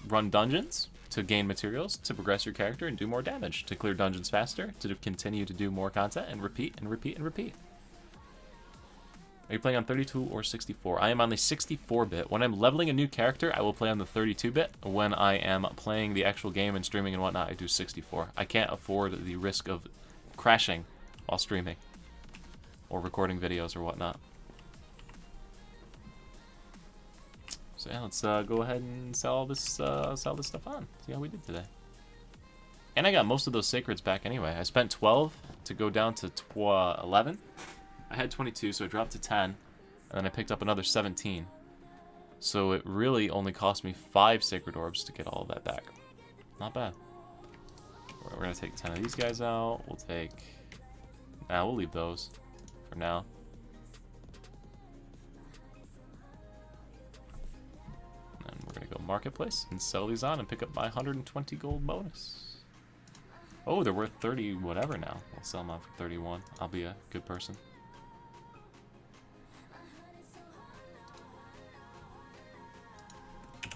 Run dungeons to gain materials, to progress your character and do more damage, to clear dungeons faster, to continue to do more content, and repeat and repeat and repeat. Are you playing on 32 or 64? I am on the 64-bit. When I'm leveling a new character, I will play on the 32-bit. When I am playing the actual game and streaming and whatnot, I do 64. I can't afford the risk of crashing while streaming or recording videos or whatnot. So yeah, let's go ahead and sell this stuff on. See how we did today. And I got most of those sacreds back anyway. I spent 12 to go down to 11. I had 22, so it dropped to 10, and then I picked up another 17. So it really only cost me 5 sacred orbs to get all of that back. Not bad. We're gonna take 10 of these guys out. We'll take... Nah, we'll leave those for now. And we're gonna go marketplace and sell these on and pick up my 120 gold bonus. Oh, they're worth 30 whatever now. I'll sell them on for 31. I'll be a good person.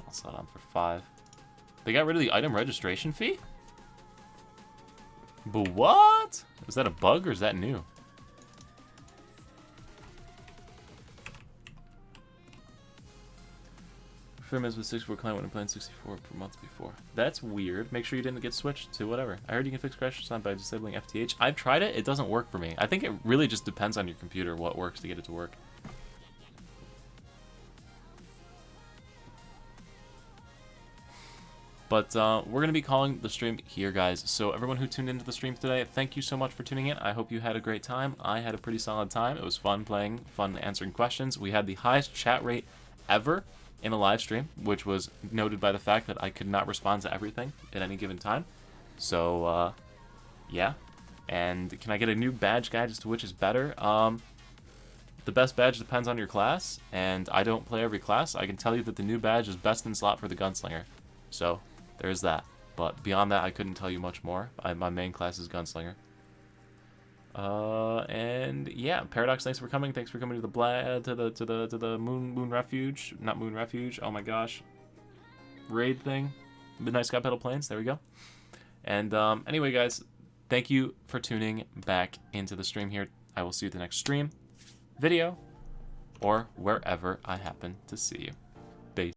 I'll sell it on for 5. They got rid of the item registration fee? But what? Is that a bug or is that new? Firmness with 64 client when I'm playing 64 per month before. That's weird. Make sure you didn't get switched to whatever. I heard you can fix crash time by disabling FTH. I've tried it. It doesn't work for me. I think it really just depends on your computer what works to get it to work. But we're going to be calling the stream here, guys. So everyone who tuned into the stream today, thank you so much for tuning in. I hope you had a great time. I had a pretty solid time. It was fun playing, fun answering questions. We had the highest chat rate ever in a live stream, which was noted by the fact that I could not respond to everything at any given time. So, yeah. And can I get a new badge guide as to which is better? The best badge depends on your class, and I don't play every class. I can tell you that the new badge is best in slot for the gunslinger. So, there's that. But beyond that, I couldn't tell you much more. My main class is gunslinger. And yeah, Paradox, thanks for coming. Thanks for coming to the moon refuge, not moon refuge. Oh my gosh, raid thing, Midnight Skypetal Plains. There we go. And anyway, guys, thank you for tuning back into the stream here. I will see you at the next stream, video, or wherever I happen to see you.